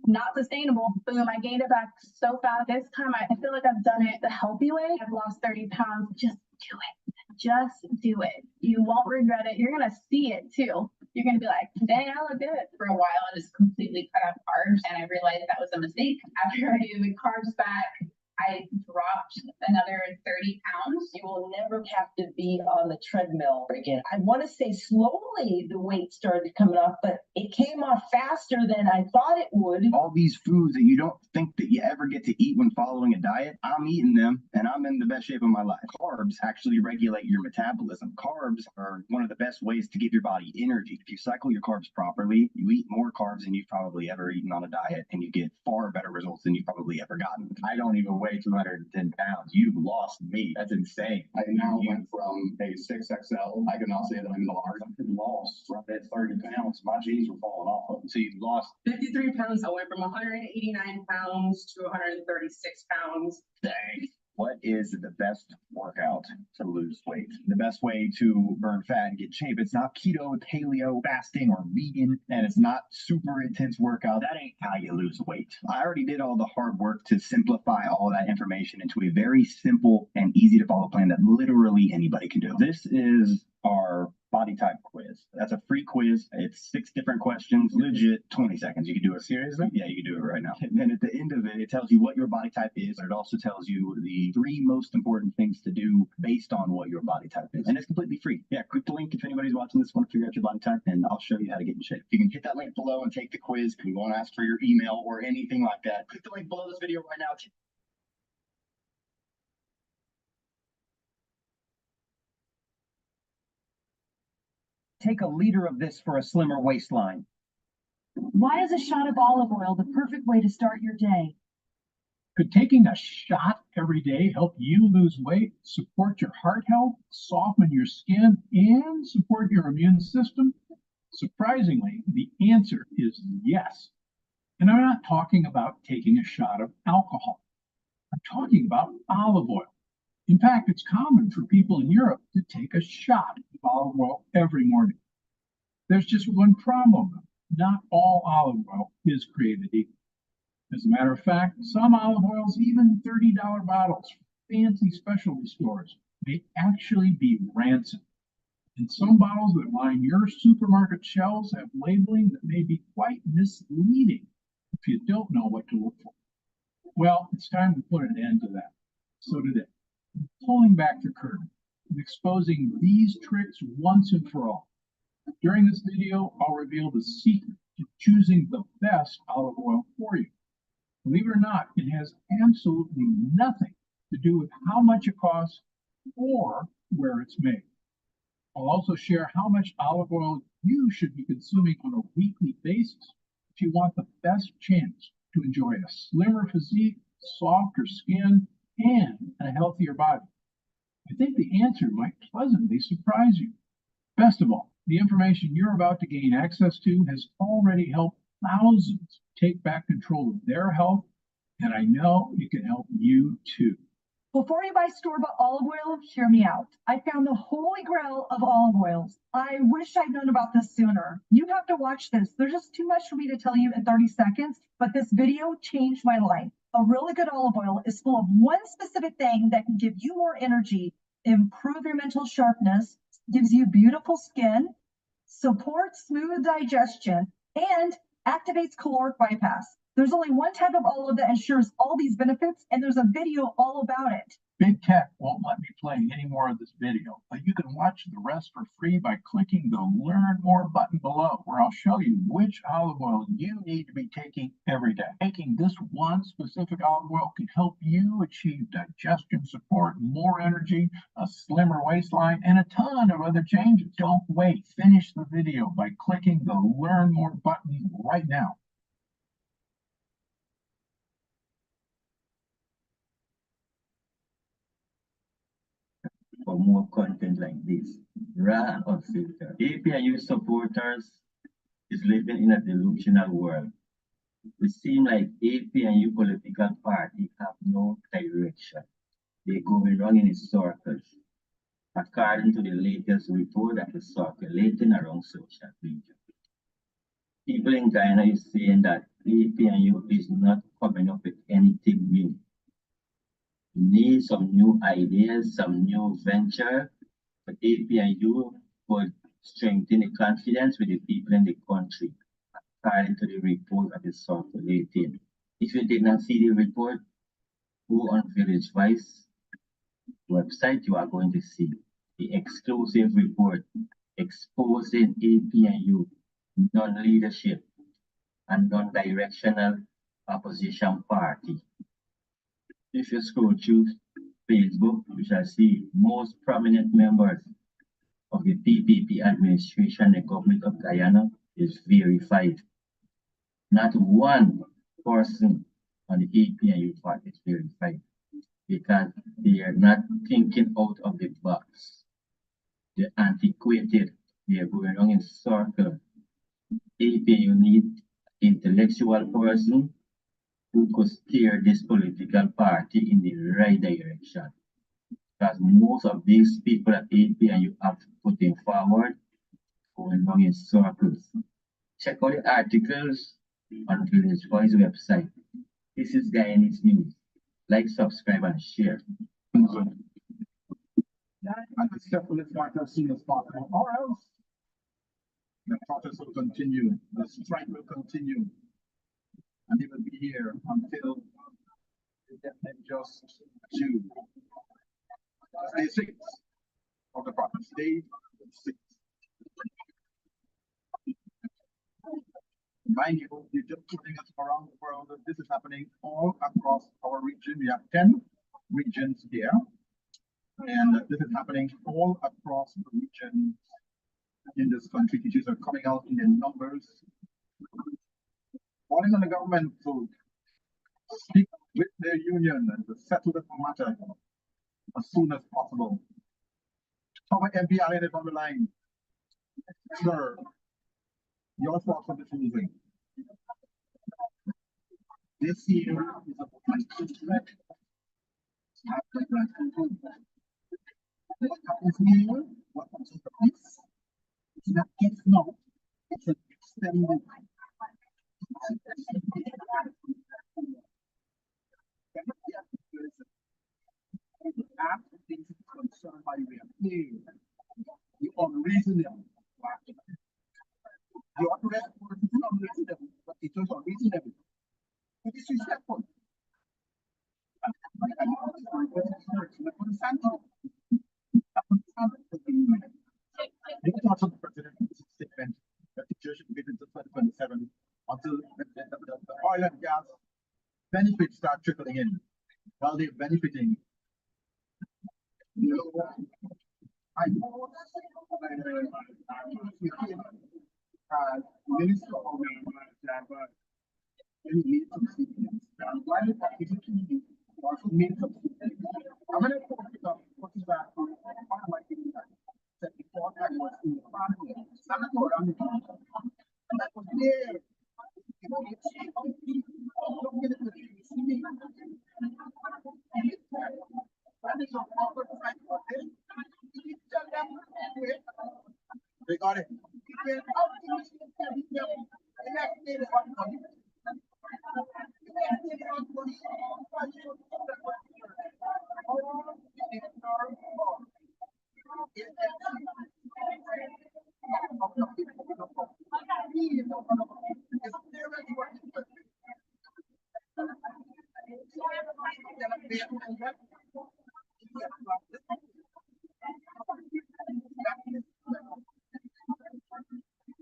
not sustainable. Boom, I gained it back so fast. This time I feel like I've done it the healthy way. I've lost 30 pounds. Just do it. Just do it. You won't regret it. You're going to see it too. You're going to be like, dang, I look good. For a while, I just completely cut out carbs, and I realized that was a mistake. After I gave the carbs back, I dropped another 30 pounds. You will never have to be on the treadmill again. I want to say slowly the weight started coming off, but it came off faster than I thought it would. All these foods that you don't think that you ever get to eat when following a diet, I'm eating them and I'm in the best shape of my life. Carbs actually regulate your metabolism. Carbs are one of the best ways to give your body energy. If you cycle your carbs properly, you eat more carbs than you've probably ever eaten on a diet, and you get far better results than you've probably ever gotten. I don't even weigh 210 pounds. You've lost me. That's insane. I now went from a 6XL. I can now say that I'm large. I lost right at 30 pounds. My jeans were falling off. So you've lost 53 pounds. I went from 189 pounds to 136 pounds. Dang. What is the best workout to lose weight? The best way to burn fat and get shape. It's not keto, paleo, fasting, or vegan, and it's not super intense workout. That ain't how you lose weight. I already did all the hard work to simplify all that information into a very simple and easy to follow plan that literally anybody can do. This is our body type quiz. That's a free quiz. It's 6 different questions, legit 20 seconds. You can do it seriously. Yeah, you can do it right now. And then at the end of it, it tells you what your body type is. It also tells you the 3 most important things to do based on what your body type is. And it's completely free. Yeah, click the link if anybody's watching this, want to figure out your body type, and I'll show you how to get in shape. You can hit that link below and take the quiz. We won't ask for your email or anything like that. Click the link below this video right now. Take a liter of this for a slimmer waistline. Why is a shot of olive oil the perfect way to start your day? Could taking a shot every day help you lose weight, support your heart health, soften your skin, and support your immune system? Surprisingly, the answer is yes. And I'm not talking about taking a shot of alcohol. I'm talking about olive oil. In fact, it's common for people in Europe to take a shot of olive oil every morning. There's just one problem, though. Not all olive oil is created equal. As a matter of fact, some olive oils, even $30 bottles from fancy specialty stores, may actually be rancid. And some bottles that line your supermarket shelves have labeling that may be quite misleading if you don't know what to look for. Well, it's time to put an end to that. So today, I'm pulling back the curtain and exposing these tricks once and for all. During this video, I'll reveal the secret to choosing the best olive oil for you. Believe it or not, it has absolutely nothing to do with how much it costs or where it's made. I'll also share how much olive oil you should be consuming on a weekly basis if you want the best chance to enjoy a slimmer physique, softer skin, and a healthier body. I think the answer might pleasantly surprise you. Best of all, the information you're about to gain access to has already helped thousands take back control of their health, and I know it can help you too. Before you buy store-bought olive oil, hear me out. I found the holy grail of olive oils. I wish I'd known about this sooner. You have to watch this. There's just too much for me to tell you in 30 seconds, but this video changed my life. A really good olive oil is full of one specific thing that can give you more energy, improve your mental sharpness, gives you beautiful skin, supports smooth digestion, and activates caloric bypass. There's only one type of olive that ensures all these benefits, and there's a video all about it. Big Tech won't let me play any more of this video, but you can watch the rest for free by clicking the Learn More button below, where I'll show you which olive oil you need to be taking every day. Taking this one specific olive oil can help you achieve digestion support, more energy, a slimmer waistline, and a ton of other changes. Don't wait. Finish the video by clicking the Learn More button right now. For more content like this, raw and unfiltered. APNU supporters is living in a delusional world. It seems like APNU political party have no direction. They're going wrong in circles, according to the latest report that is circulating around social media. People in China is saying that APNU is not coming up with anything new. Need some new ideas, some new venture, but APNU would strengthen the confidence with the people in the country, according to the report that is circulating. If you did not see the report, go on Village Voice website, you are going to see the exclusive report exposing APNU non-leadership and non-directional opposition party. If you scroll through Facebook, you shall see most prominent members of the PPP administration, the government of Guyana, is verified. Not one person on the APNU party is verified because they are not thinking out of the box. They're antiquated. They are going on in circles. APNU need intellectual person who could steer this political party in the right direction. Because most of these people at APNU have putting forward going on in circles. Check out the articles on Village Voice website. This is Guyanese News. Like, subscribe, and share. And the step will start as soon as possible, or else the protest will continue, the strike will continue, and it will be here until just June. Day 6 of the protest. Day 6. Mind you, you're just putting us around the world. This is happening all across our region. We have 10 regions here. And this is happening all across the region in this country. Teachers are coming out in their numbers. Calling on the government to speak with their union and to settle the matter as soon as possible. Our MP Allen is on the line. Sir, your thoughts on this ruling? This year is a potential threat. What happens here? What happens to this? It's not it's not. It's an extended. After things are concerned by the appeal, the unreasonable. The arrest was unreasonable, but it was unreasonable. It is disrespectful. Any thoughts on the president's statement that the church should be until 2027 until the oil and gas benefits start trickling in while they're benefiting? Minister of why did that also made some I'm going to put it back on my thing that before I was in the family, and that was there.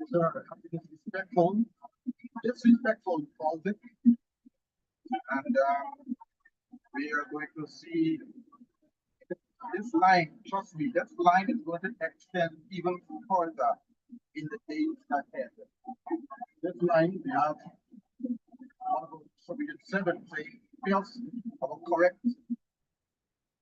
Sir, disrespectful, disrespectful policy. And we are going to see this line, trust me, this line is going to extend even further in the days ahead. This line, we have Honorable Subject 7 saying, fails of a correct.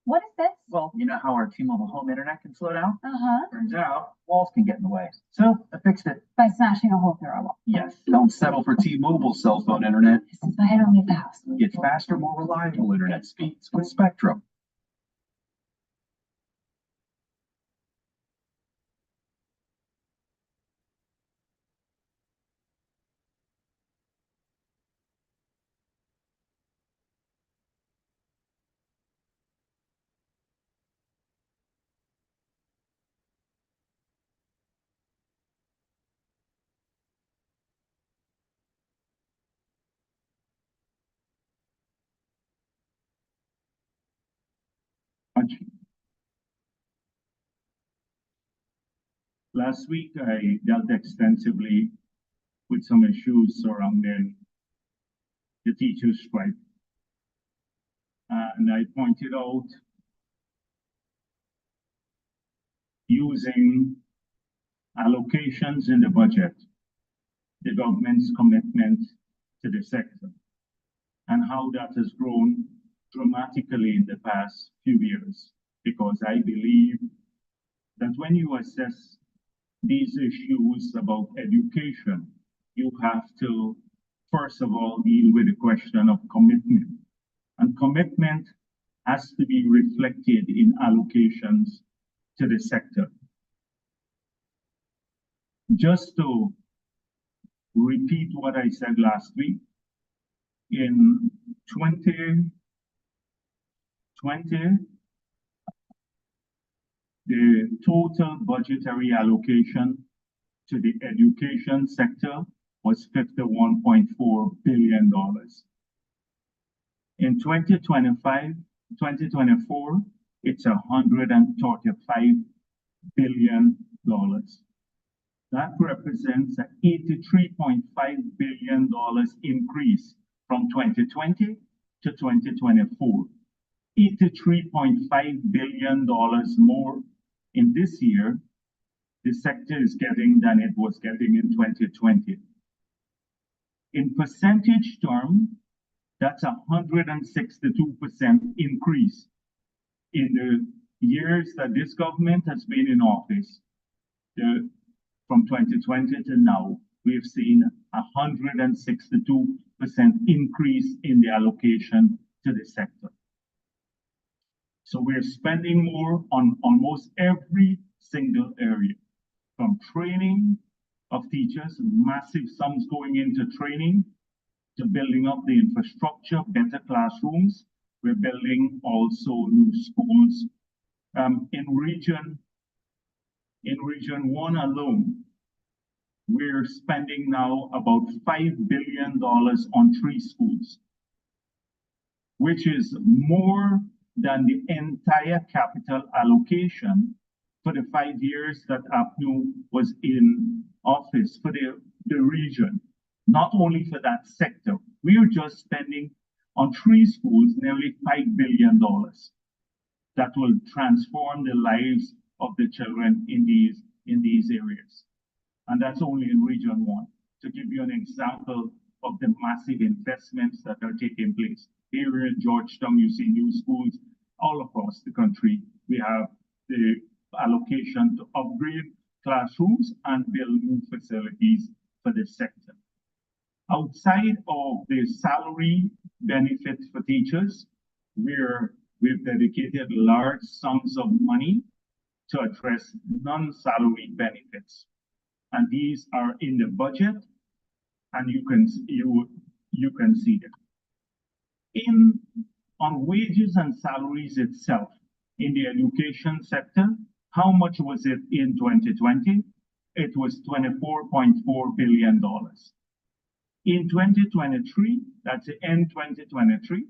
What is this? Well, you know how our T-Mobile home internet can slow down? Uh-huh. Turns out walls can get in the way. So I fixed it. By smashing a hole through our wall. Yes. Don't settle for T-Mobile cell phone internet. This is why I don't leave the house. Get faster, more reliable internet speeds with Spectrum. Last week, I dealt extensively with some issues surrounding the teachers' strike. And I pointed out using allocations in the budget, the government's commitment to the sector, and how that has grown dramatically in the past few years. Because I believe that when you assess these issues about education, you have to, first of all, deal with the question of commitment. And commitment has to be reflected in allocations to the sector. Just to repeat what I said last week, in 2020, the total budgetary allocation to the education sector was $51.4 billion. In 2024, it's $135 billion. That represents an $83.5 billion increase from 2020 to 2024. $83.5 billion more in this year the sector is getting than it was getting in 2020. In percentage terms, that's 162% increase in the years that this government has been in office. From 2020 to now, we've seen 162% increase in the allocation to the sector. So we're spending more on almost every single area, from training of teachers, massive sums going into training, to building up the infrastructure, better classrooms. We're building also new schools. In region 1 alone, we're spending now about $5 billion on 3 schools, which is more than the entire capital allocation for the 5 years that APNU was in office for the region, not only for that sector. We are just spending on 3 schools nearly $5 billion that will transform the lives of the children in these areas. And that's only in region 1. To give you an example of the massive investments that are taking place. Here in Georgetown, you see new schools all across the country. We have the allocation to upgrade classrooms and build new facilities for this sector. Outside of the salary benefits for teachers, we've dedicated large sums of money to address non-salary benefits. And these are in the budget, and you can see them. On wages and salaries itself, in the education sector, how much was it in 2020? It was $24.4 billion. In 2023, that's the end 2023,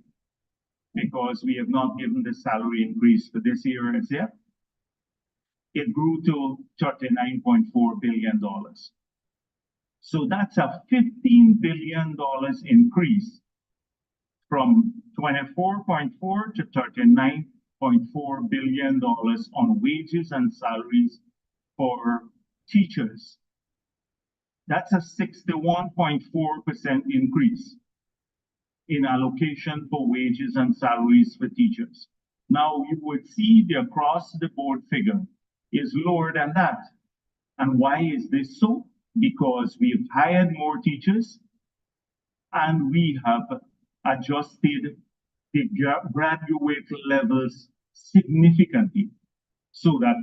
because we have not given the salary increase for this year as yet, it grew to $39.4 billion. So that's a $15 billion increase from 24.4 to 39.4 billion dollars on wages and salaries for teachers. That's a 61.4% increase in allocation for wages and salaries for teachers. Now you would see the across the board figure is lower than that. And why is this so? Because we've hired more teachers and we have adjusted the graduate levels significantly so that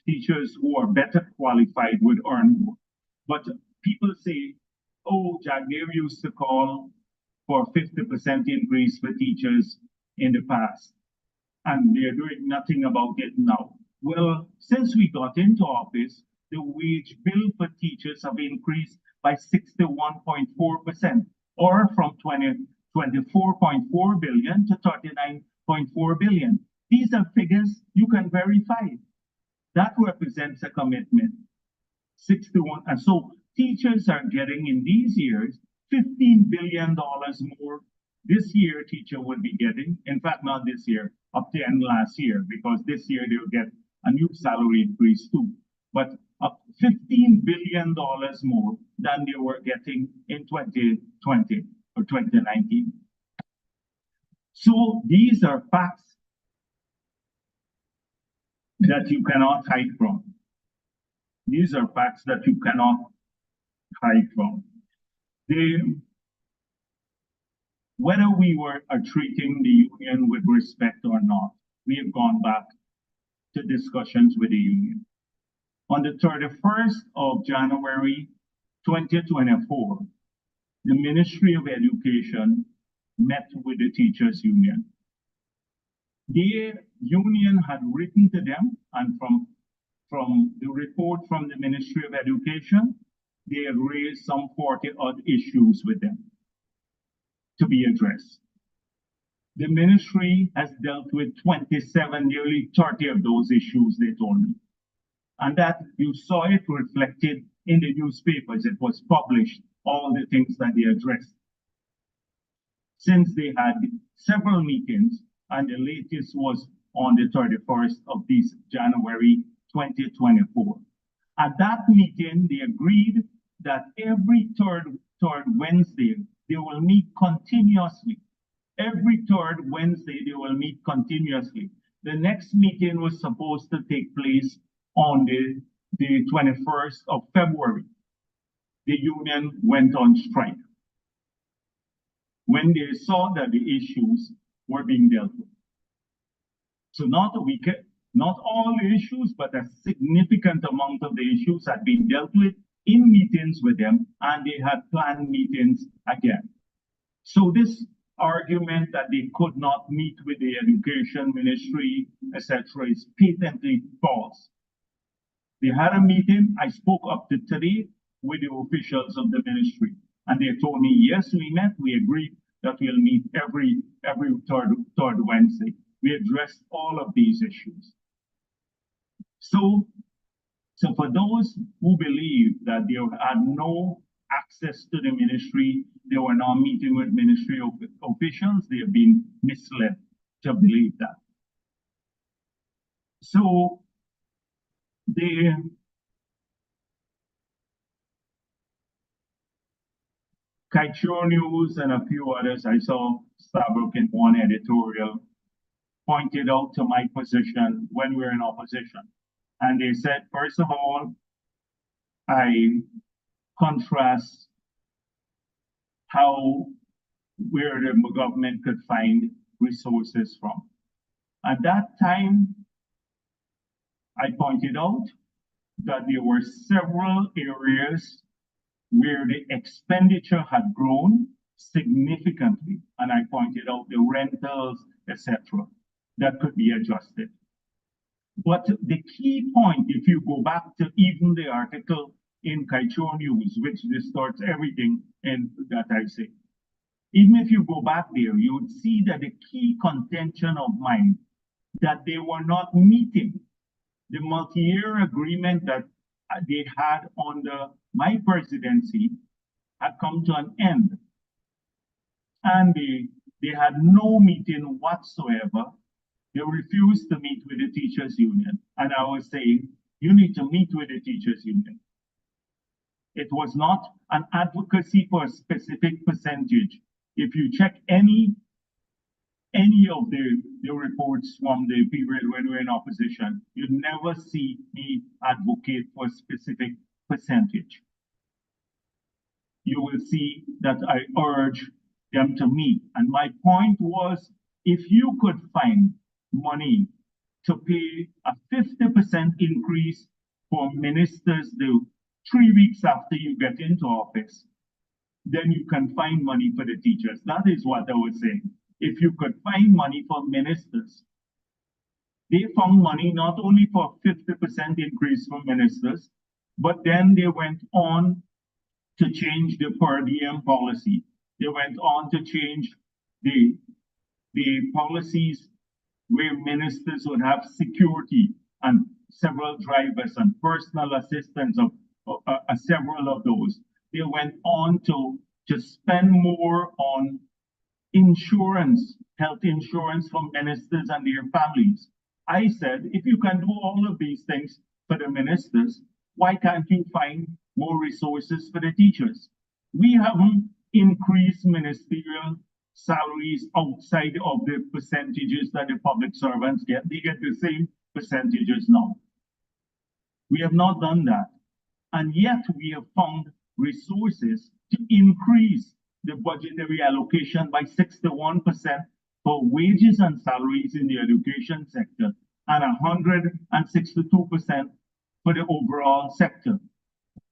teachers who are better qualified would earn more. But people say, oh, Jagger used to call for 50% increase for teachers in the past, and they're doing nothing about it now. Well, since we got into office, the wage bill for teachers have increased by 61.4%, or from 24.4 billion to 39.4 billion. These are figures you can verify. That represents a commitment. 61, and so teachers are getting in these years $15 billion more. This year, teacher will be getting, in fact, not this year, up to end last year, because this year they'll get a new salary increase too. But $15 billion more than they were getting in 2020 or 2019. So these are facts that you cannot hide from. These are facts that you cannot hide from. Whether we are treating the union with respect or not, we have gone back to discussions with the union. On the 31st of January 2024, the Ministry of Education met with the teachers union. The union had written to them, and from the report from the Ministry of Education, they had raised some 40-odd issues with them to be addressed. The ministry has dealt with 27, nearly 30 of those issues, they told me. And that you saw it reflected in the newspapers. It was published, all the things that they addressed. Since they had several meetings, and the latest was on the 31st of this January 2024. At that meeting, they agreed that every third Wednesday, they will meet continuously. Every third Wednesday, they will meet continuously. The next meeting was supposed to take place on the 21st of February. The union went on strike when they saw that the issues were being dealt with. So not all the issues, but a significant amount of the issues had been dealt with in meetings with them, and they had planned meetings again. So this argument that they could not meet with the education ministry, etc., is patently false. They had a meeting. I spoke up to today with the officials of the ministry, and they told me, yes, we met. We agreed that we'll meet every third Wednesday. We addressed all of these issues. So for those who believe that they had no access to the ministry, they were not meeting with ministry officials, they have been misled to believe that. So the Kaichur News and a few others, I saw Starbuck in one editorial, pointed out to my position when we were in opposition. And they said, first of all, I contrast where the government could find resources from. At that time, I pointed out that there were several areas where the expenditure had grown significantly. And I pointed out the rentals, etc., that could be adjusted. But the key point, if you go back to even the article in Kaichor News, which distorts everything in that I say, even if you go back there, you would see that the key contention of mine, that they were not meeting the multi-year agreement that they had under my presidency had come to an end. And they had no meeting whatsoever. They refused to meet with the teachers union. And I was saying, you need to meet with the teachers union. It was not an advocacy for a specific percentage. If you check any of the reports from the period when we were in opposition, you never see me advocate for a specific percentage. You will see that I urge them to meet. And my point was, if you could find money to pay a 50% increase for ministers the 3 weeks after you get into office, then you can find money for the teachers. That is what I was saying. If you could find money for ministers, they found money not only for 50% increase for ministers, but then they went on to change the per diem policy. They went on to change the policies where ministers would have security and several drivers and personal assistants of several of those. They went on to spend more on insurance, health insurance for ministers and their families. I said, if you can do all of these things for the ministers, why can't you find more resources for the teachers? We haven't increased ministerial salaries outside of the percentages that the public servants get. They get the same percentages now. We have not done that. And yet we have found resources to increase the budgetary allocation by 61% for wages and salaries in the education sector and 162% for the overall sector,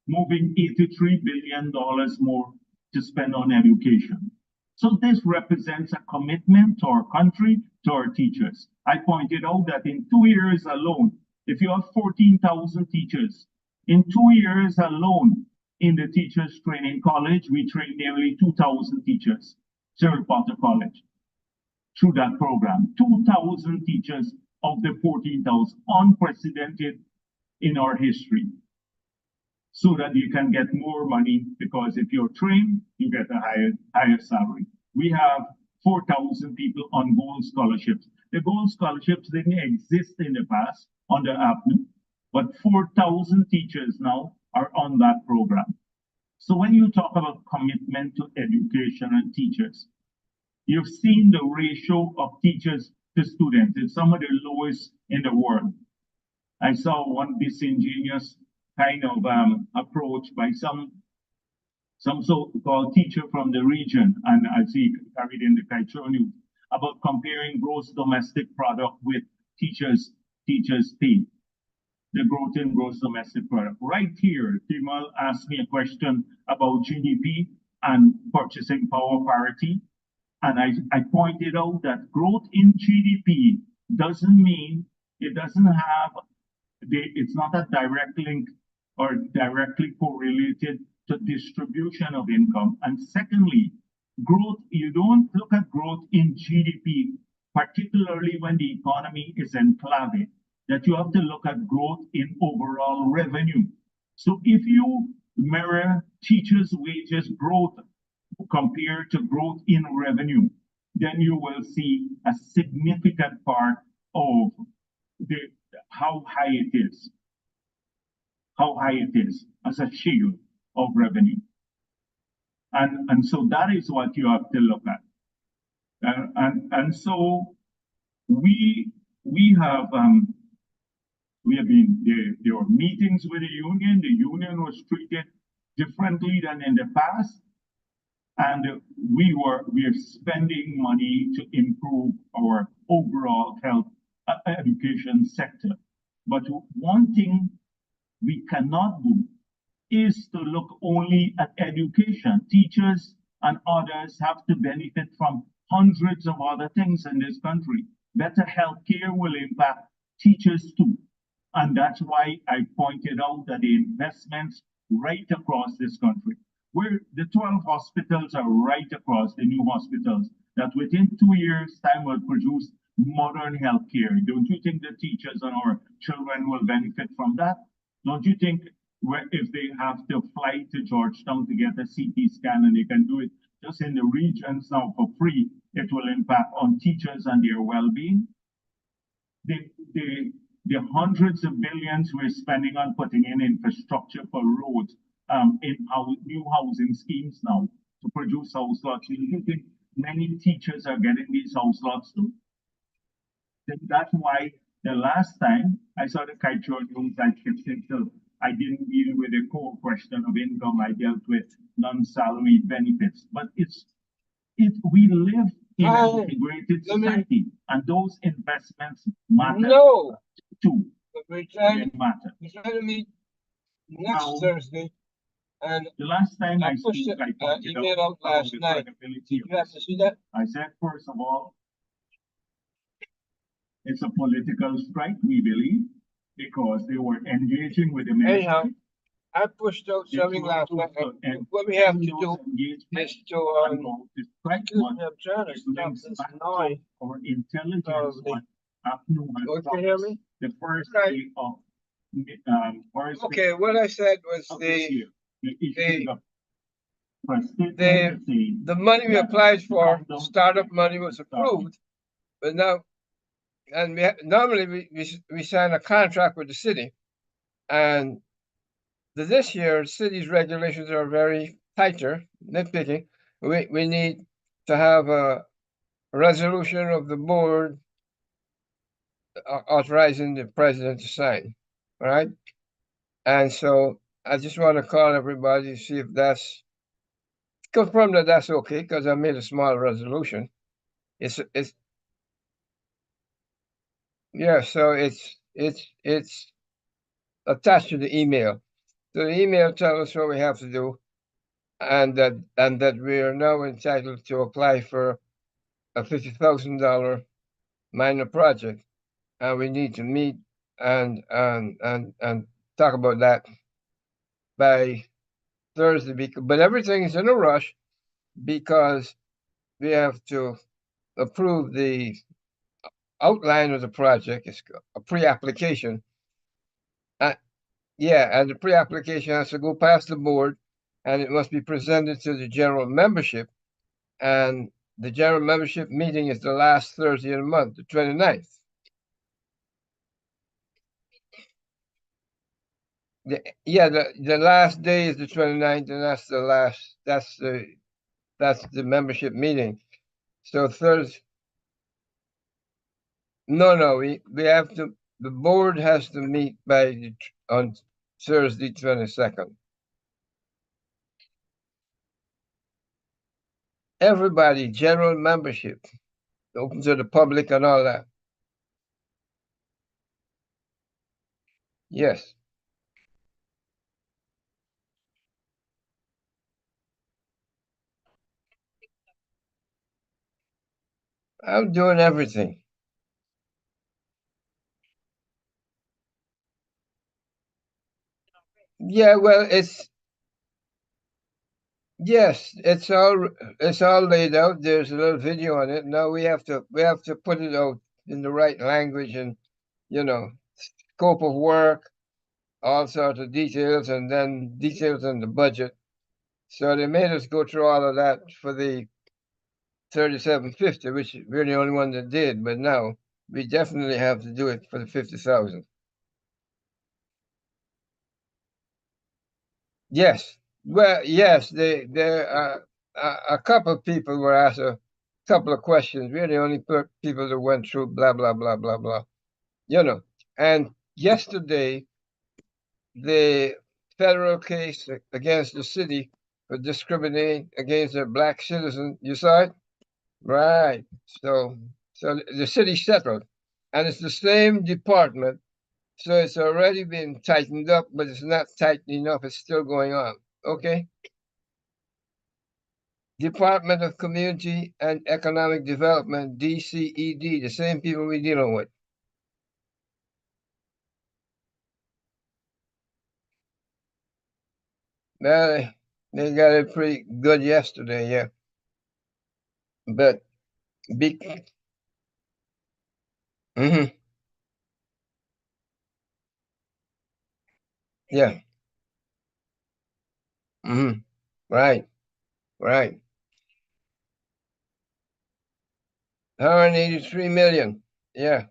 moving $83 billion more to spend on education. So this represents a commitment to our country, to our teachers. I pointed out that in 2 years alone, if you have 14,000 teachers, in 2 years alone in the Teachers Training College, we trained nearly 2,000 teachers, Cyril Potter College, through that program. 2,000 teachers of the 14,000, unprecedented in our history, so that you can get more money, because if you're trained, you get a higher salary. We have 4,000 people on gold scholarships. The gold scholarships didn't exist in the past under APNU, but 4,000 teachers now are on that program. So when you talk about commitment to education and teachers, you've seen the ratio of teachers to students. It's some of the lowest in the world. I saw one disingenuous kind of approach by some so-called teacher from the region, and I see carried in the Kaichor News, about comparing gross domestic product with teachers' pay, the growth in gross domestic product. Right here, Timal asked me a question about GDP and purchasing power parity, and I pointed out that growth in GDP doesn't mean, it doesn't have, it's not a direct link or directly correlated to distribution of income. And secondly, growth, you don't look at growth in GDP, particularly when the economy is enclaved, that you have to look at growth in overall revenue. So if you mirror teachers' wages growth compared to growth in revenue, then you will see a significant part of how high it is as a share of revenue. And so that is what you have to look at. And so we have been, there were meetings with the union. The union was treated differently than in the past. And we are spending money to improve our overall health education sector. But one thing we cannot do is to look only at education. Teachers and others have to benefit from hundreds of other things in this country. Better healthcare will impact teachers too. And that's why I pointed out that the investments right across this country, where the 12 hospitals are right across the new hospitals, that within 2 years' time will produce modern healthcare. Don't you think the teachers and our children will benefit from that? Don't you think if they have to fly to Georgetown to get a CT scan and they can do it just in the regions now for free, it will impact on teachers and their well-being? The hundreds of billions we're spending on putting in infrastructure for roads, in our new housing schemes now to produce house lots. Do you think many teachers are getting these house lots too? Then that's why the last time I saw the kite news, I kept it till I didn't deal with the core question of income. I dealt with non-salary benefits. But we live in an integrated society, and those investments matter too. We're trying, They matter. we're trying to meet next Thursday. And the last time I pushed spoke, I pointed email out about last the night. credibility Did of you have to see that? I said, first of all, it's a political strike, we believe, because they were engaging with the ministry. Anyhow, I pushed out something last night. What we have to do is to strike I'm trying to stop this noise. Or intelligence. Can you hear me? The first Right. day of Okay, what I said was the money we applied for, startup money, was approved, but now, and normally we sign a contract with the city, and this year city's regulations are very tighter, nitpicking. We need to have a resolution of the board authorizing the president to sign, all right? And so I just want to call everybody to see if that's confirm that that's okay, because I made a small resolution. It's yeah, so it's attached to the email. So the email tells us what we have to do, and that we are now entitled to apply for a $50,000 minor project, and we need to meet and talk about that by Thursday. But everything is in a rush because we have to approve the outline of the project. It's a pre-application. Yeah, and the pre-application has to go past the board, and it must be presented to the general membership. And the general membership meeting is the last Thursday of the month, the 29th. The last day is the 29th, and that's the membership meeting. So Thursday. No, we have to. The board has to meet on Thursday 22nd. Everybody, general membership, open to the public and all that. Yes. I'm doing everything. Yeah, well, it's all laid out. There's a little video on it. Now we have to put it out in the right language and, scope of work, all sorts of details, and then details on the budget. So they made us go through all of that for the 3750, which we're the only one that did, but now we definitely have to do it for the 50,000. Yes. Well, yes, there a couple of people were asked a couple of questions. We're the only people that went through blah, blah, blah, blah, blah. And yesterday, the federal case against the city for discriminating against a black citizen, you saw it? Right. So the city settled, and it's the same department So it's already been tightened up, but it's not tight enough. It's still going on. Okay. Department of Community and Economic Development, DCED, the same people we're dealing with. Well, they got it pretty good yesterday, yeah. But big. Mm-hmm. Yeah. Mm-hmm. Right. Right. 183 million. Yeah.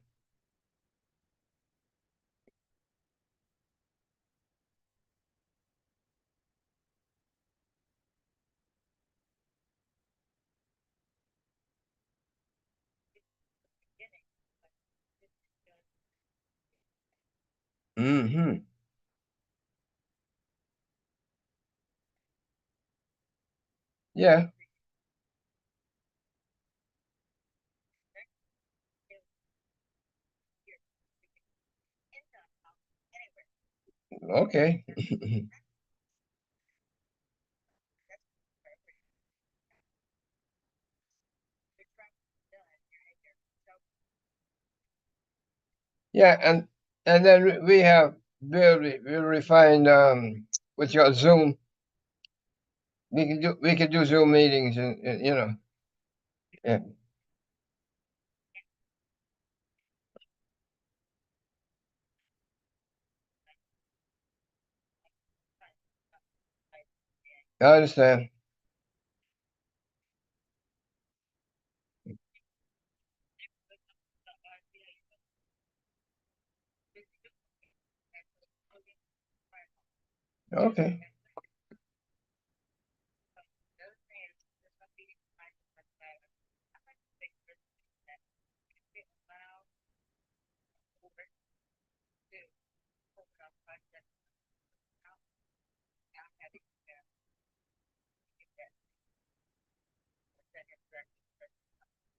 Mm-hmm. Yeah. Okay. Yeah, and then we have we refined what's your Zoom. We can do Zoom meetings and you know. Yeah. I understand. Okay.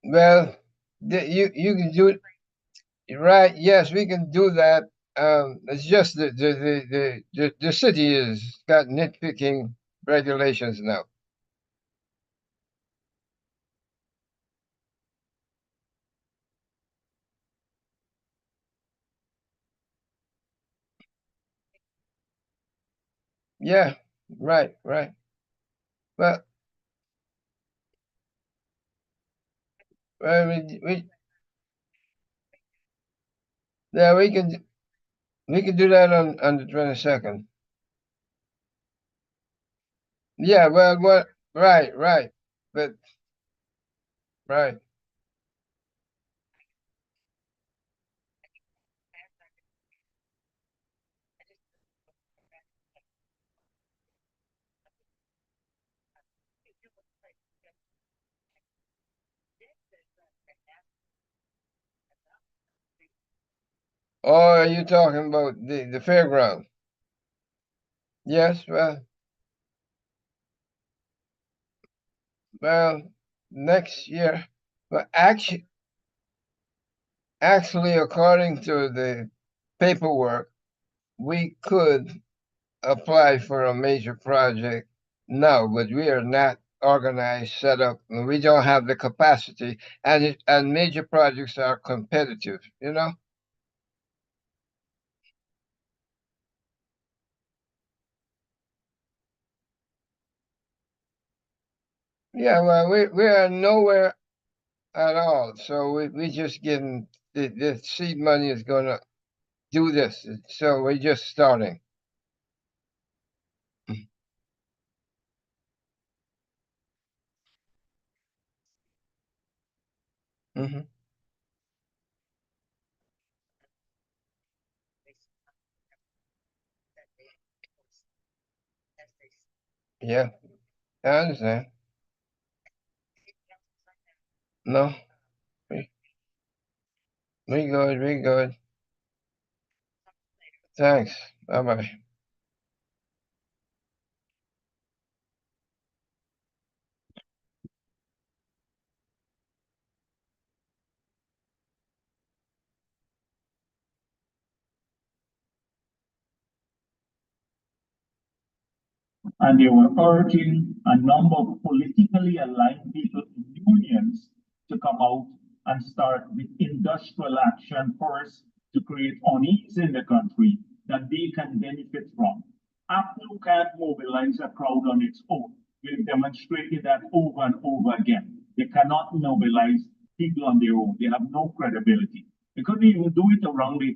Well, you can do it right. Yes, we can do that. It's just the city has got nitpicking regulations now. Yeah. Right. Right. Well, we yeah we can do that on the 22nd. Yeah. Well, what? Right. Right. But right. Oh, are you talking about the fairground? Yes. Well, next year. But actually, according to the paperwork, we could apply for a major project now, but we are not organized, set up, and we don't have the capacity. And major projects are competitive, you know. Yeah, well, we are nowhere at all. So we just getting the seed money is gonna do this. So we're just starting. Hmm. Yeah, I understand. No, we, we good, we good. Thanks. Bye bye. and they were urging a number of politically aligned people in unions to come out and start with industrial action first to create unease in the country that they can benefit from. APNU can't mobilize a crowd on its own. We've demonstrated that over and over again. They cannot mobilize people on their own. They have no credibility. They couldn't even do it around the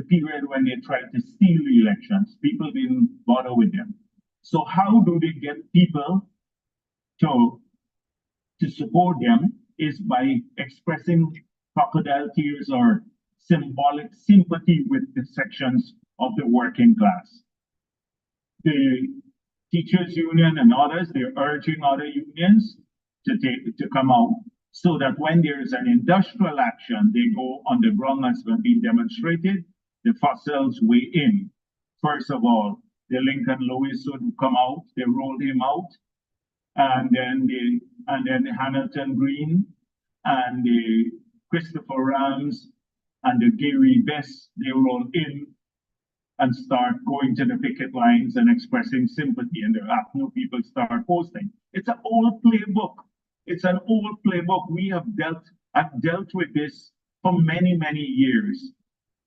period when they tried to steal the elections. People didn't bother with them. So how do they get people to support them is by expressing crocodile tears or symbolic sympathy with the sections of the working class. The teachers union and others, they're urging other unions to come out so that when there is an industrial action, they go underground as has been demonstrated, the fossils weigh in. First of all, the Lincoln Lewis would come out, they rolled him out, and then the Hamilton Green and the Christopher Rams and the Gary Best, they roll in and start going to the picket lines and expressing sympathy, and the APNU people start posting. It's an old playbook. It's an old playbook. I've dealt with this for many, many years.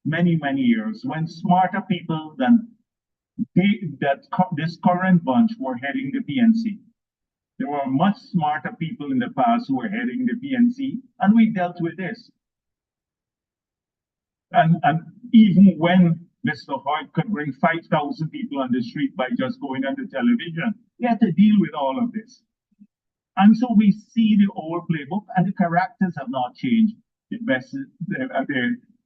Many, many years. When smarter people than this current bunch were heading the PNC. There were much smarter people in the past who were heading the PNC, and we dealt with this. And even when Mr. Hoyt could bring 5,000 people on the street by just going on the television, he had to deal with all of this. And so we see the old playbook, and the characters have not changed. The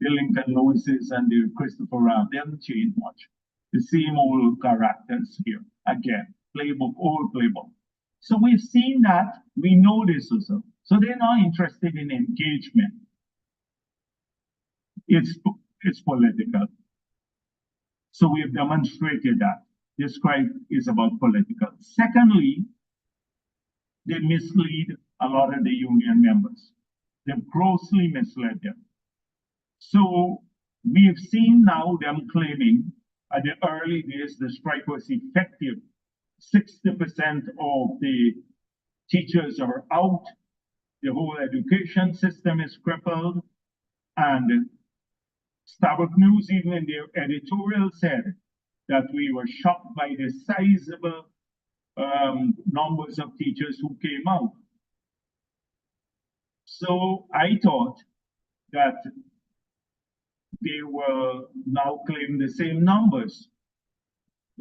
Lincoln Lewises and the Christopher Ram, they haven't changed much. The same old characters here. Again, playbook, old playbook. So we've seen that, we know this also. So they're not interested in engagement. It's political. So we have demonstrated that. This crime is about political. Secondly, they mislead a lot of the union members. They've grossly misled them. So we have seen now them claiming at the early days the strike was effective. 60% of the teachers are out. The whole education system is crippled. And Starbuck News, even in their editorial, said that we were shocked by the sizable numbers of teachers who came out. So I thought that they will now claim the same numbers.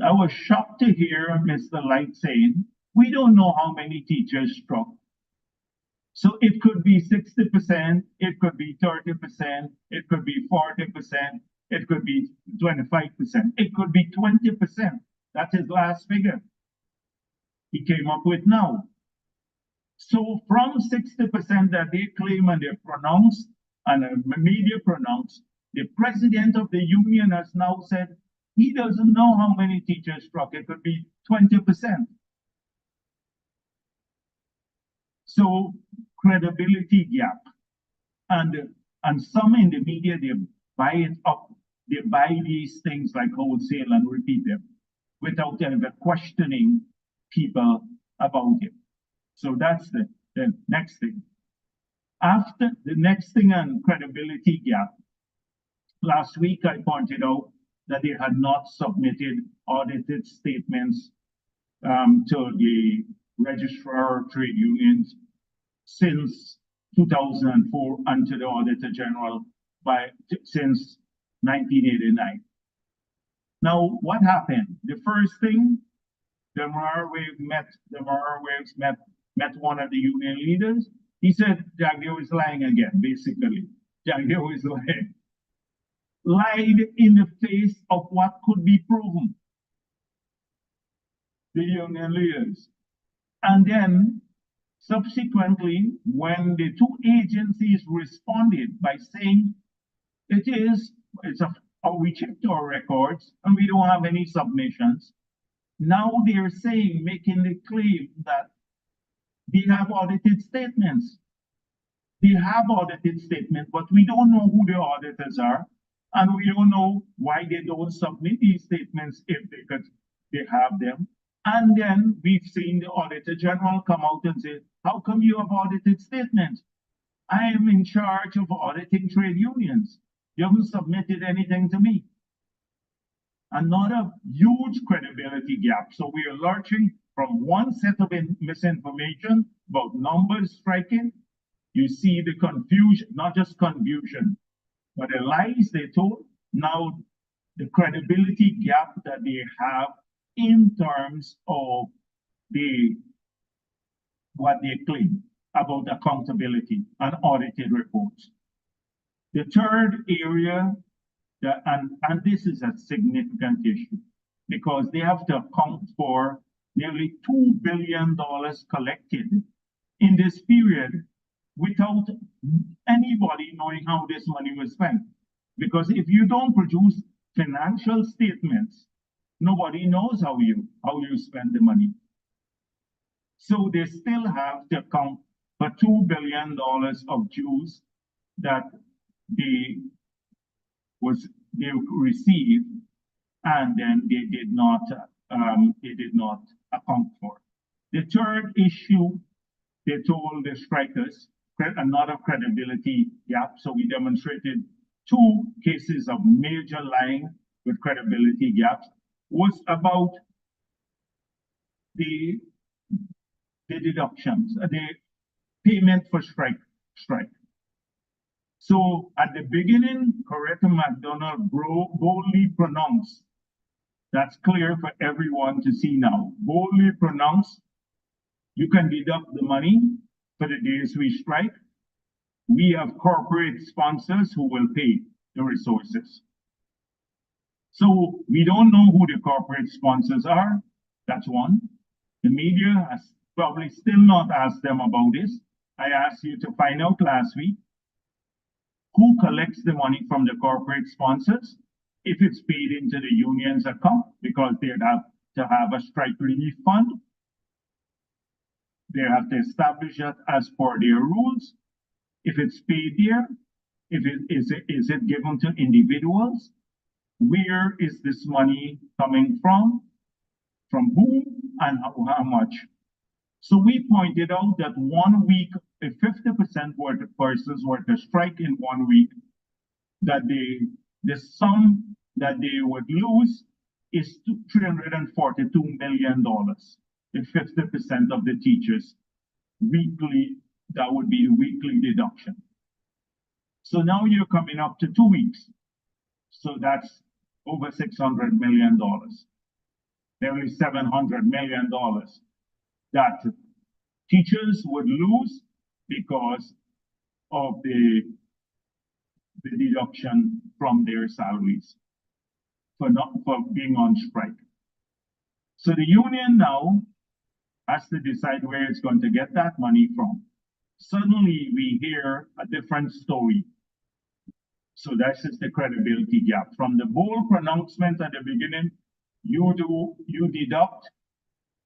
I was shocked to hear Mr. Light saying, we don't know how many teachers struck. So it could be 60%, it could be 30%, it could be 40%, it could be 25%, it could be 20%. That's his last figure he came up with now. So from 60% that they claim and they pronounce, and the media pronounce, the president of the union has now said he doesn't know how many teachers struck. It could be 20%. So credibility gap. And some in the media, they buy it up. They buy these things like wholesale and repeat them without ever questioning people about it. So that's the next thing. After the next thing on credibility gap, last week I pointed out that they had not submitted audited statements to the Registrar of Trade Unions since 2004 and to the Auditor General since 1989. Now, what happened? The first thing, Demar Waves met one of the union leaders. He said Jack Deere is lying again, basically. Jack Deere is lying. Lied in the face of what could be proven. The union leaders. And then, subsequently, when the two agencies responded by saying, we checked our records and we don't have any submissions. Now they're saying, making the claim that they have audited statements. They have audited statements, but we don't know who the auditors are, and we don't know why they don't submit these statements if they have them. And then we've seen the Auditor General come out and say, how come you have audited statements? I am in charge of auditing trade unions. You haven't submitted anything to me. Another huge credibility gap. So we are lurching from one set of misinformation about numbers striking. You see the confusion, not just confusion, but the lies they told. Now the credibility gap that they have in terms of what they claim about accountability and audited reports. The third area, and this is a significant issue, because they have to account for nearly $2 billion collected in this period without anybody knowing how this money was spent. Because if you don't produce financial statements, nobody knows how you spend the money. So they still have to account for $2 billion of dues that they received, and then they did not account for. The third issue, they told the strikers, another credibility gap. So we demonstrated 2 cases of major lying with credibility gaps, was about the deductions, the payment for strike. So at the beginning, Coretta McDonald boldly pronounced, that's clear for everyone to see now, boldly pronounced, you can deduct the money for the days we strike. We have corporate sponsors who will pay the resources. So we don't know who the corporate sponsors are. That's one. The media has probably still not asked them about this. I asked you to find out last week who collects the money from the corporate sponsors, if it's paid into the union's account, because they'd have to have a strike relief fund. They have to establish that as per their rules. If it's paid there, is it given to individuals? Where is this money coming from? From whom and how much? So we pointed out that 1 week, if 50% were the persons were to strike in 1 week, that the sum that they would lose is $342 million. If 50% of the teachers weekly, that would be the weekly deduction. So now you're coming up to 2 weeks. So that's over $600 million. Nearly $700 million that teachers would lose because of the deduction from their salaries for being on strike. So the union now has to decide where it's going to get that money from. Suddenly we hear a different story. So that's just the credibility gap. From the bold pronouncement at the beginning, you deduct,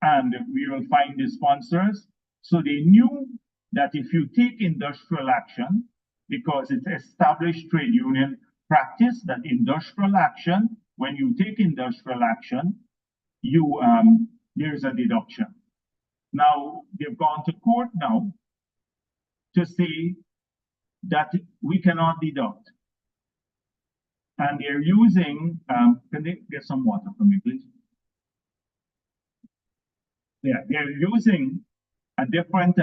and we will find the sponsors. So they knew that if you take industrial action, because it's established trade union practice that industrial action, when you take industrial action, there's a deduction. Now they've gone to court now to say that we cannot deduct. And they're using, can they get some water for me, please? Yeah, they're using a different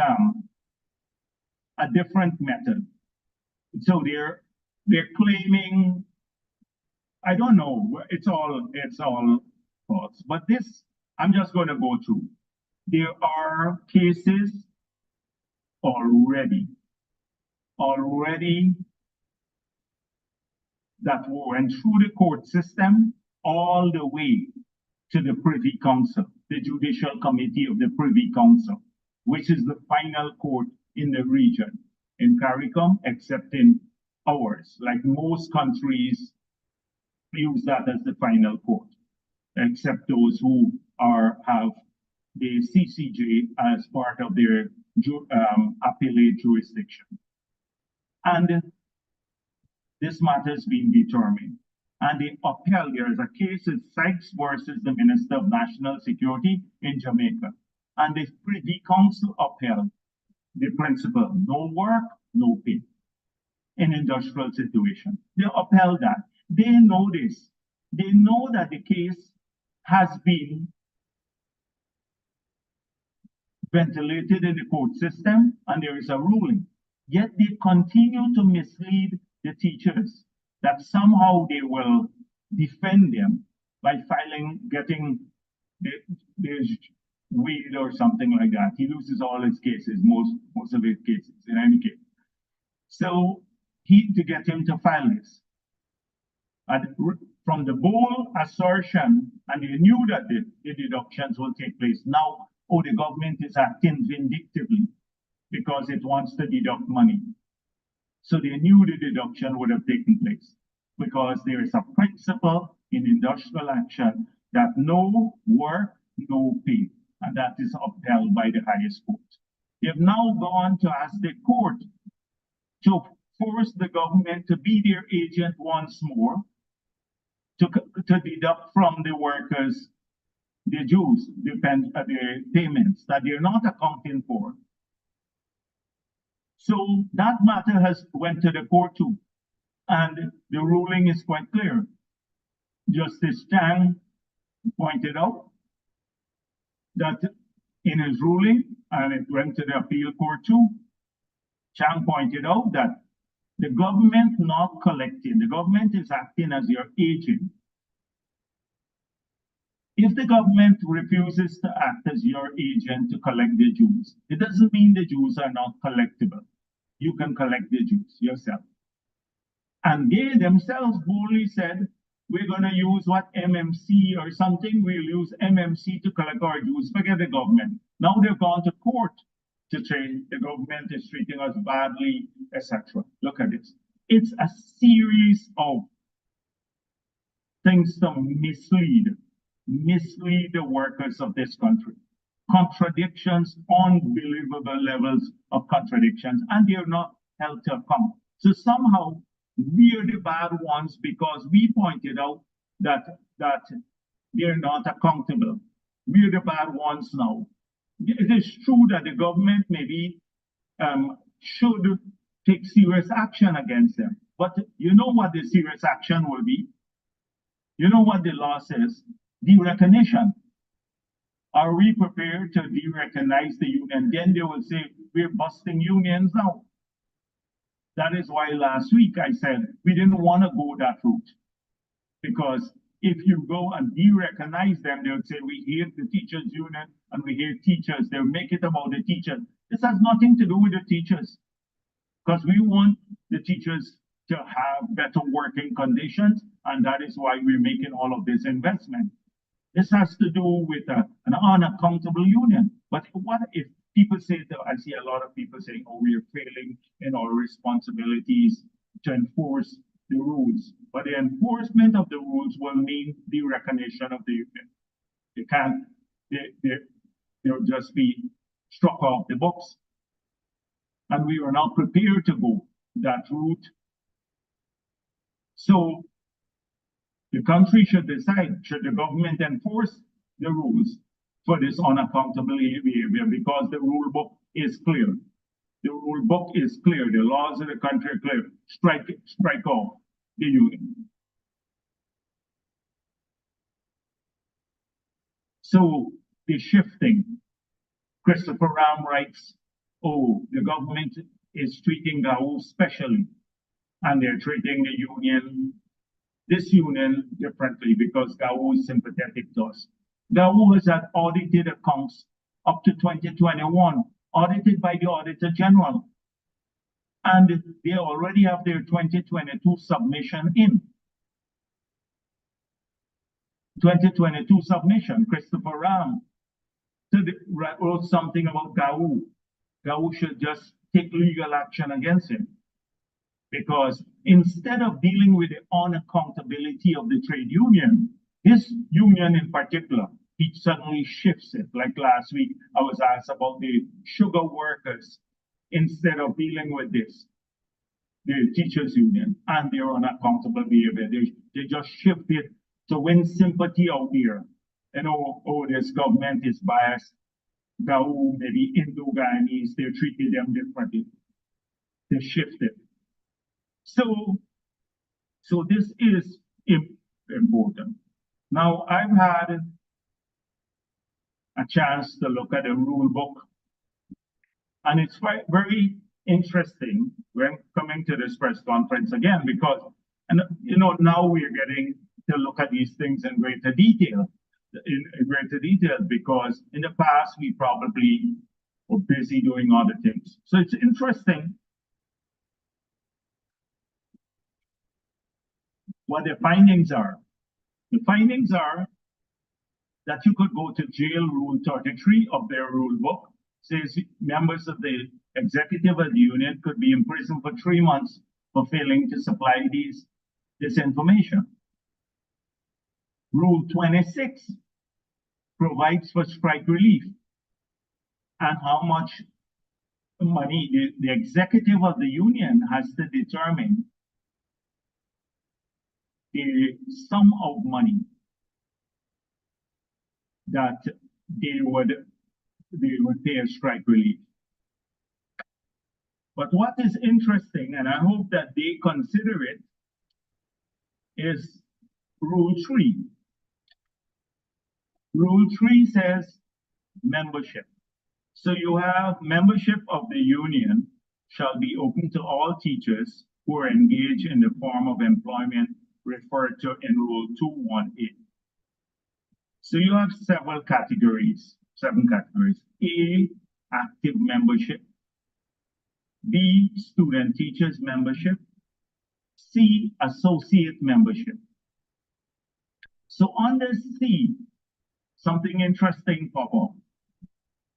method. So they're claiming, I don't know, it's all false. But this, I'm just going to go through. There are cases already that went through the court system all the way to the Privy Council, the Judicial Committee of the Privy Council, which is the final court in the region in CARICOM, except in ours. Like most countries use that as the final court, except those who have the CCJ as part of their appellate jurisdiction. And this matter is being determined. and they upheld. There is a case in Sykes versus the Minister of National Security in Jamaica. And the Privy Council upheld the principle, no work, no pay in industrial situation. They upheld that. They know this. They know that the case has been ventilated in the court system and there is a ruling. Yet they continue to mislead the teachers that somehow they will defend them by getting the weed or something like that. He loses all his cases, most of his cases in any case. So to get him to file this. And from the bold assertion, and they knew that the deductions will take place. Now, the government is acting vindictively because it wants to deduct money. So they knew the deduction would have taken place because there is a principle in industrial action that no work, no pay, and that is upheld by the highest court. They have now gone to ask the court to force the government to be their agent once more, to deduct from the workers the dues, the payments that they're not accounting for. So that matter has went to the court too, and the ruling is quite clear. Justice Chang pointed out that in his ruling, and it went to the appeal court too, Chang pointed out that the government not collecting, the government is acting as your agent. If the government refuses to act as your agent to collect the dues, it doesn't mean the dues are not collectible. You can collect the dues yourself. And they themselves boldly said, we're going to use what MMC or something, we'll use MMC to collect our dues, forget the government. Now they've gone to court to say the government is treating us badly, etc. Look at this. It's a series of things to mislead the workers of this country. Contradictions, unbelievable levels of contradictions, and they're not held to account. So somehow we're the bad ones because we pointed out that they're not accountable. We're the bad ones now. It is true that the government maybe should take serious action against them. But you know what the serious action will be? You know what the law says? De-recognition. Are we prepared to de-recognize the union? Then they will say, we're busting unions now. That is why last week I said we didn't want to go that route. Because if you go and de-recognize them, they'll say, we hate the teachers union and we hate teachers. They'll make it about the teachers. This has nothing to do with the teachers. Because we want the teachers to have better working conditions, and that is why we're making all of this investment. This has to do with an unaccountable union. But what if people say, I see a lot of people saying, oh, we are failing in our responsibilities to enforce the rules. But the enforcement of the rules will mean the recognition of the union. They can't, they'll just be struck off the books. And we were not prepared to go that route. So the country should decide, should the government enforce the rules for this unaccountable behavior, because the rule book is clear. The rule book is clear. The laws of the country are clear. Strike off the union. So the shifting. Christopher Ram writes, oh, the government is treating GAU specially, and they're treating the union, this union, differently because GAU is sympathetic to us. GAU has had audited accounts up to 2021, audited by the Auditor General. And they already have their 2022 submission in. 2022 submission, Christopher Ram wrote something about GAU. GAU should just take legal action against him. Because instead of dealing with the unaccountability of the trade union, this union in particular, he suddenly shifts it. Like last week, I was asked about the sugar workers instead of dealing with this. the teachers union and their unaccountable behavior. They just shift it to win sympathy out there. You know, oh, this government is biased. Now, maybe Indo-Guyanese, they treated them differently. They shifted. So this is important. Now, I've had a chance to look at the rule book, and it's very interesting when coming to this press conference again, because, and you know, now we're getting to look at these things in greater detail, because in the past we probably were busy doing other things. So it's interesting what the findings are. The findings are that you could go to jail. Rule 33 of their rule book says members of the executive of the union could be imprisoned for 3 months for failing to supply this information. Rule 26 provides for strike relief and how much money the executive of the union has to determine the sum of money that they would pay a strike relief. But what is interesting, and I hope that they consider it, is Rule 3. Rule 3 says membership. So you have membership of the union shall be open to all teachers who are engaged in the form of employment referred to in Rule 218. So you have seven categories. A, active membership. B, student teachers membership. C, associate membership. So under C, something interesting pop up.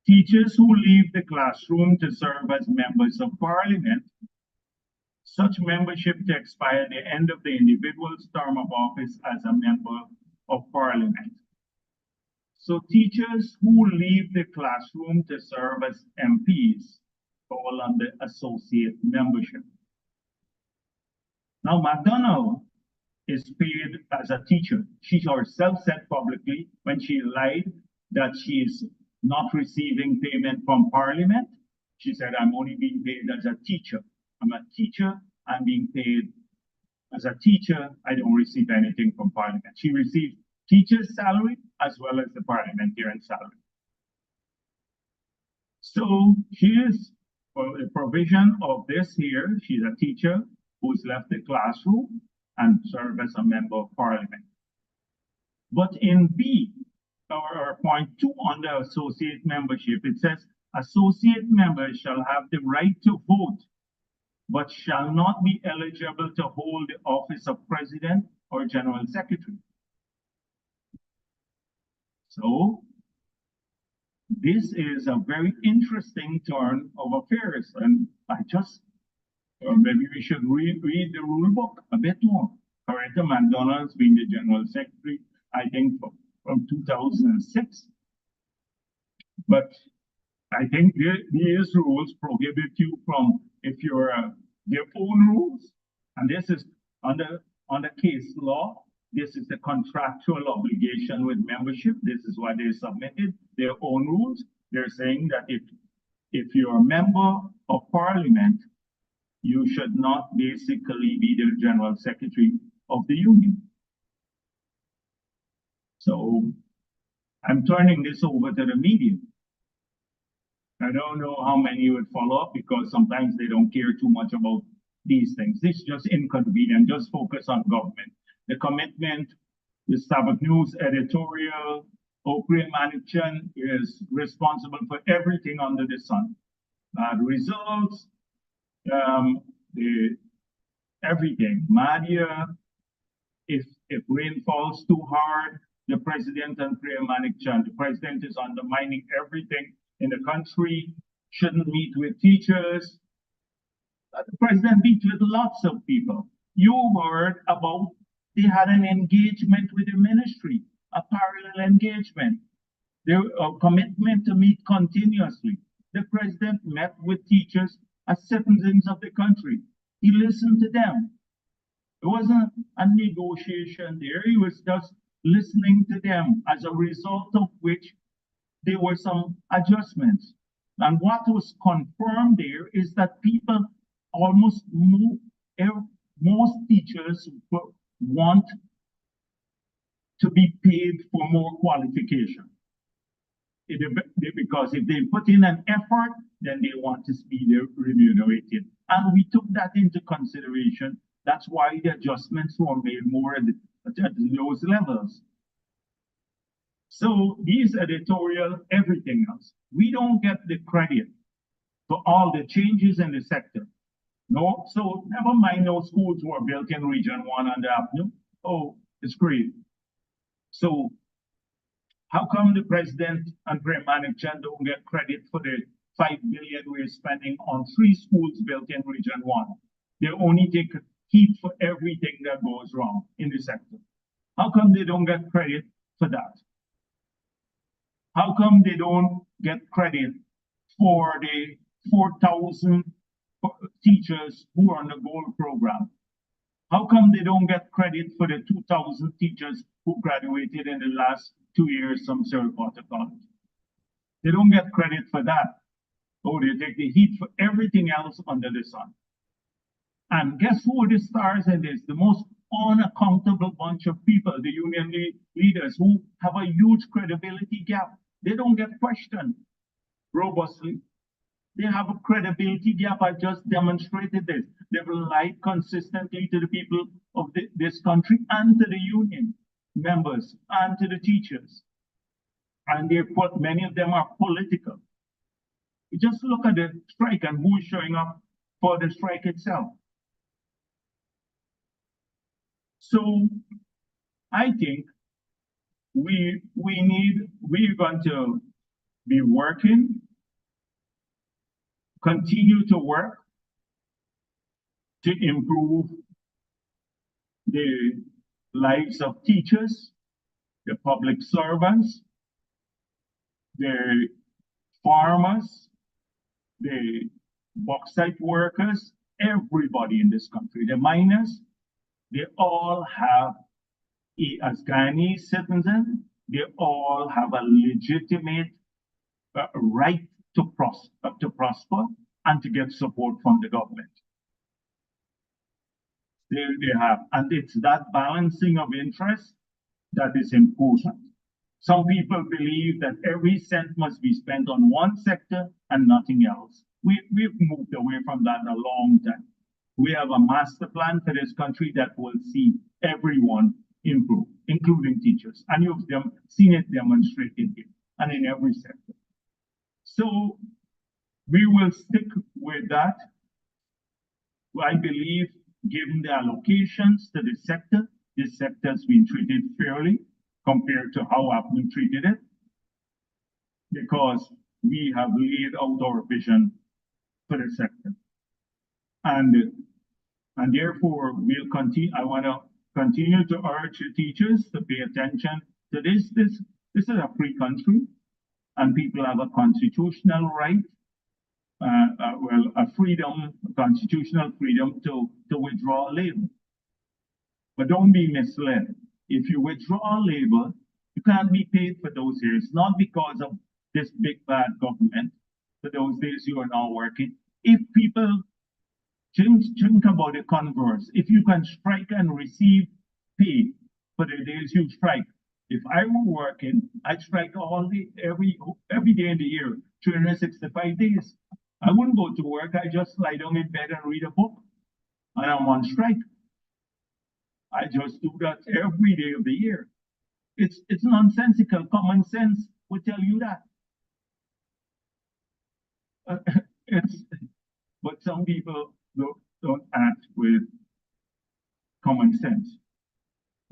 Teachers who leave the classroom to serve as members of parliament, such membership to expire at the end of the individual's term of office as a member of parliament. So teachers who leave the classroom to serve as MPs fall under associate membership. Now, McDonald is paid as a teacher. She herself said publicly when she lied that she is not receiving payment from Parliament. She said, I'm only being paid as a teacher. I'm a teacher, I'm being paid as a teacher. I don't receive anything from Parliament. She receives teacher's salary as well as the parliamentarian salary. So she is, for the provision of this here, she's a teacher who's left the classroom and served as a member of parliament. But in B, or point 2 under associate membership, it says associate members shall have the right to vote, but shall not be eligible to hold the office of president or general secretary. So this is a very interesting turn of affairs, and I just, maybe we should read the rule book a bit more. Coretta McDonald's being the general secretary, I think from 2006. But I think these rules prohibit you from, if you're their own rules, and this is under case law, this is the contractual obligation with membership. This is why they submitted their own rules. They're saying that if you're a member of parliament, you should not basically be the general secretary of the union. So I'm turning this over to the media. I don't know how many would follow up because sometimes they don't care too much about these things. This is just inconvenient. Just focus on government. The commitment, the Sabbath News editorial, Okre Manichan is responsible for everything under the sun. Bad results, everything. Madia, if rain falls too hard, the president and Priya Manichan, the president is undermining everything in the country, shouldn't meet with teachers. The president meets with lots of people. You heard about they had an engagement with the ministry, a parallel engagement. Their commitment to meet continuously. The president met with teachers as citizens of the country. He listened to them. It wasn't a negotiation there. He was just listening to them, as a result of which there were some adjustments. And what was confirmed there is that people almost most teachers want to be paid for more qualification. Because if they put in an effort, then they want to be remunerated. And we took that into consideration. That's why the adjustments were made more at those levels. So these editorial, everything else, we don't get the credit for all the changes in the sector. No, so never mind those schools were built in Region 1 on the avenue. Oh, it's great. So how come the president and Prime Minister don't get credit for the $5 billion we're spending on 3 schools built in Region 1? They only take heat for everything that goes wrong in the sector. How come they don't get credit for that? How come they don't get credit for the 4,000 teachers who are on the GOLD program? How come they don't get credit for the 2,000 teachers who graduated in the last 2 years from Surrey-Porter College? They don't get credit for that. Oh, they take the heat for everything else under the sun. And guess who are the stars in this? The most unaccountable bunch of people, the union leaders who have a huge credibility gap. They don't get questioned robustly. They have a credibility gap. I just demonstrated this. They've lied consistently to the people of this country and to the union members and to the teachers. And many of them are political. You just look at the strike and who is showing up for the strike itself. So I think we're going to be working, continue to work to improve the lives of teachers, the public servants, the farmers, the bauxite workers, everybody in this country, the miners. They all have, as Guyanese citizens, they all have a legitimate right to prosper and to get support from the government. They have, and it's that balancing of interests that is important. Some people believe that every cent must be spent on one sector and nothing else. We've moved away from that a long time. We have a master plan for this country that will see everyone improve, including teachers. And you've seen it demonstrated here and in every sector. So we will stick with that. I believe, given the allocations to this sector has been treated fairly compared to how I've been treated it, because we have laid out our vision for the sector. And therefore, we'll continue. I want to continue to urge the teachers to pay attention to this. This is a free country, and people have a constitutional right, constitutional freedom to withdraw labor. But don't be misled. If you withdraw labor, you can't be paid for those years, not because of this big bad government. For those days you are now working. If people think about the converse, if you can strike and receive pay for the days you strike. If I were working, I'd strike every day in the year, 365 days. I wouldn't go to work. I just lie down in bed and read a book, and I'm on strike. I just do that every day of the year. It's nonsensical. Common sense would tell you that. But some people don't act with common sense.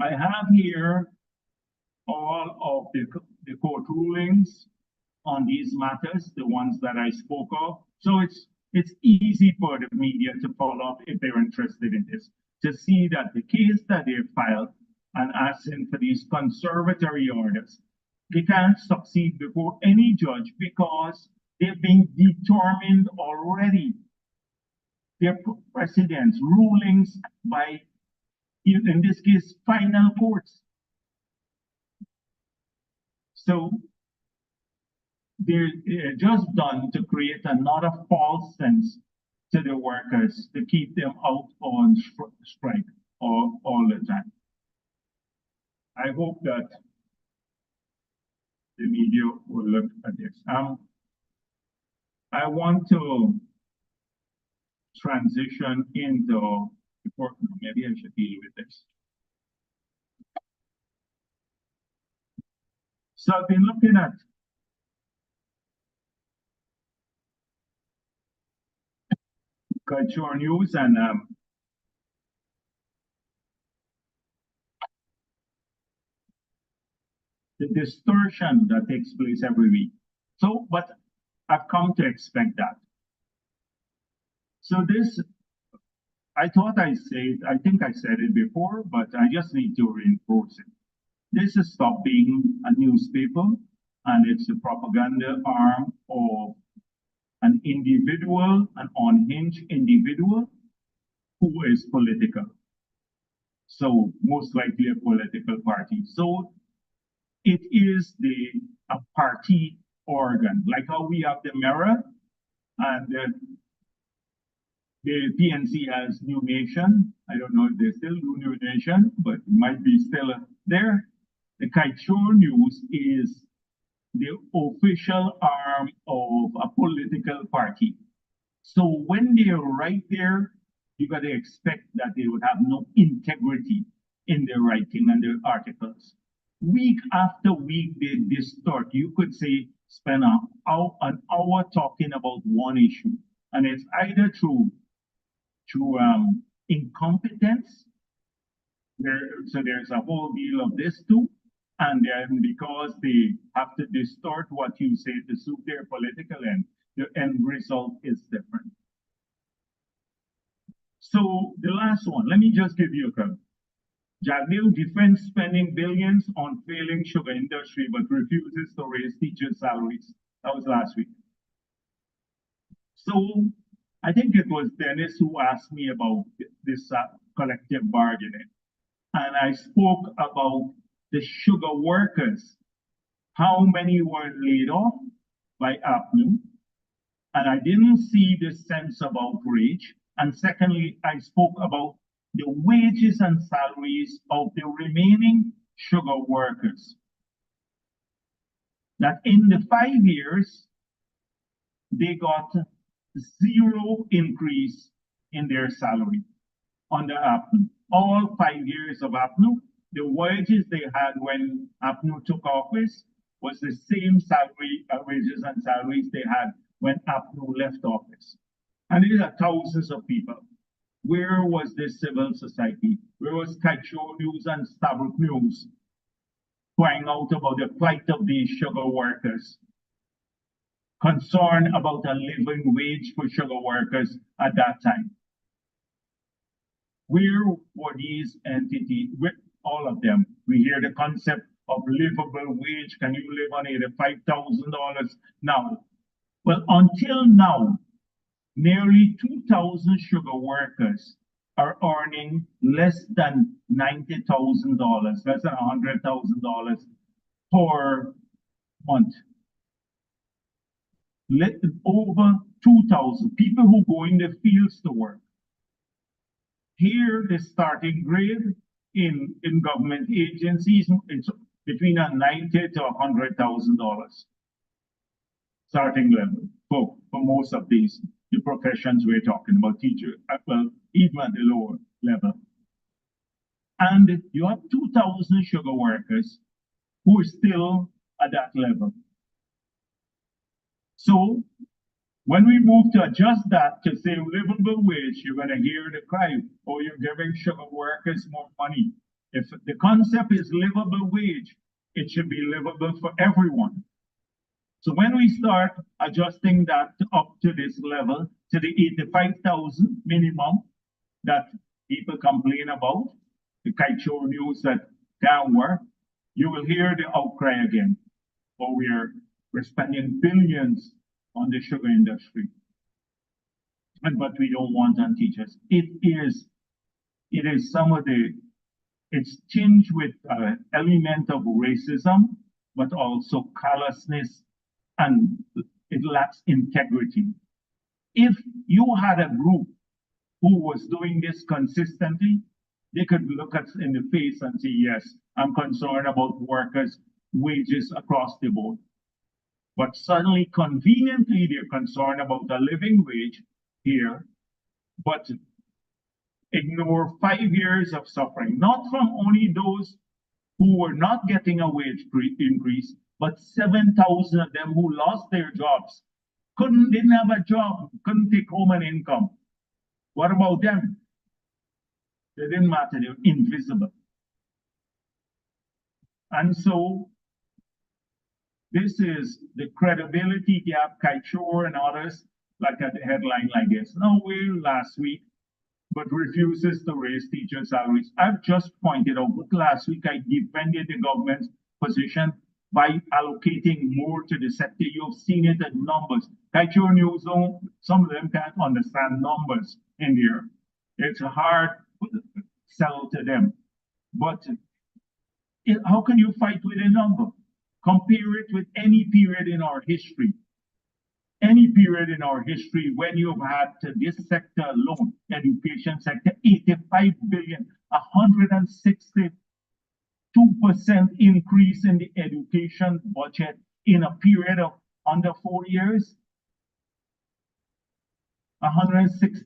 I have here all of the court rulings on these matters, the ones that I spoke of. So it's easy for the media to follow up if they're interested in this, to see that the case that they filed and asking for these conservatory orders, they can't succeed before any judge because they've been determined already. their precedents, rulings by, in this case, final courts. So they're just done to create another false sense to the workers to keep them out on strike all the time. I hope that the media will look at this. I want to transition into, maybe I should deal with this. So I've been looking at culture news and the distortion that takes place every week. So, but I've come to expect that. So this, I thought I think I said it before, but I just need to reinforce it. This has stopped being a newspaper, and it's a propaganda arm of an individual, an unhinged individual who is political. So most likely a political party. So it is a party organ, like how we have the Mirror and the PNC has New Nation. I don't know if they still do New Nation, but it might be still there. The Kaichur News is the official arm of a political party. So when they're right there, you got to expect that they would have no integrity in their writing and their articles. Week after week, they distort. You could say spend an hour talking about one issue, and it's either through incompetence. So there's a whole deal of this too, and then because they have to distort what you say to suit their political end, the end result is different. So the last one, let me just give you a couple. Jagdeo defends spending billions on failing sugar industry, but refuses to raise teachers' salaries. That was last week. So I think it was Dennis who asked me about this collective bargaining. And I spoke about the sugar workers, how many were laid off by APNU. And I didn't see this sense of outrage. And secondly, I spoke about the wages and salaries of the remaining sugar workers. That in the 5 years, they got 0 increase in their salary under APNU. All 5 years of APNU, the wages they had when APNU took office was the same salary, wages and salaries they had when APNU left office. And these are thousands of people. Where was this civil society? Where was Kaichur News and Stabrook News crying out about the plight of these sugar workers? Concern about a living wage for sugar workers at that time. Where were these entities? With all of them, we hear the concept of livable wage. Can you live on $85,000 now? Well, until now, nearly 2,000 sugar workers are earning less than $90,000, less than $100,000 per month. Over 2,000 people who go in the fields to work. Here, the starting grade in government agencies, it's between $90,000 to $100,000 starting level for most of these the professions we're talking about, teacher, well, even at the lower level. And you have 2,000 sugar workers who are still at that level. So when we move to adjust that to say livable wage, you're going to hear the cry, oh, you're giving sugar workers more money. If the concept is livable wage, it should be livable for everyone. So when we start adjusting that up to this level, to the 85,000 minimum that people complain about, the Kaichur News that can't work, you will hear the outcry again. Oh, we're spending billions on the sugar industry. but we don't want on teachers. It is some of it's tinged with element of racism, but also callousness, and it lacks integrity. If you had a group who was doing this consistently, they could look us in the face and say, yes, I'm concerned about workers' wages across the board. But suddenly, conveniently, they're concerned about a living wage here, but ignore 5 years of suffering, not from only those who were not getting a wage increase, but 7,000 of them who lost their jobs, didn't have a job, couldn't take home an income. What about them? They didn't matter, they were invisible. And so this is the credibility gap. Kaichor and others, like at the headline like this, no will last week, but refuses to raise teacher salaries. I've just pointed out that last week I defended the government's position by allocating more to the sector. You've seen it in numbers. Kaichor News Zone, some of them can't understand numbers in here. It's hard to sell to them. But how can you fight with a number? Compare it with any period in our history. Any period in our history when you've had to this sector alone, education sector, 85 billion, 162% increase in the education budget in a period of under 4 years. 106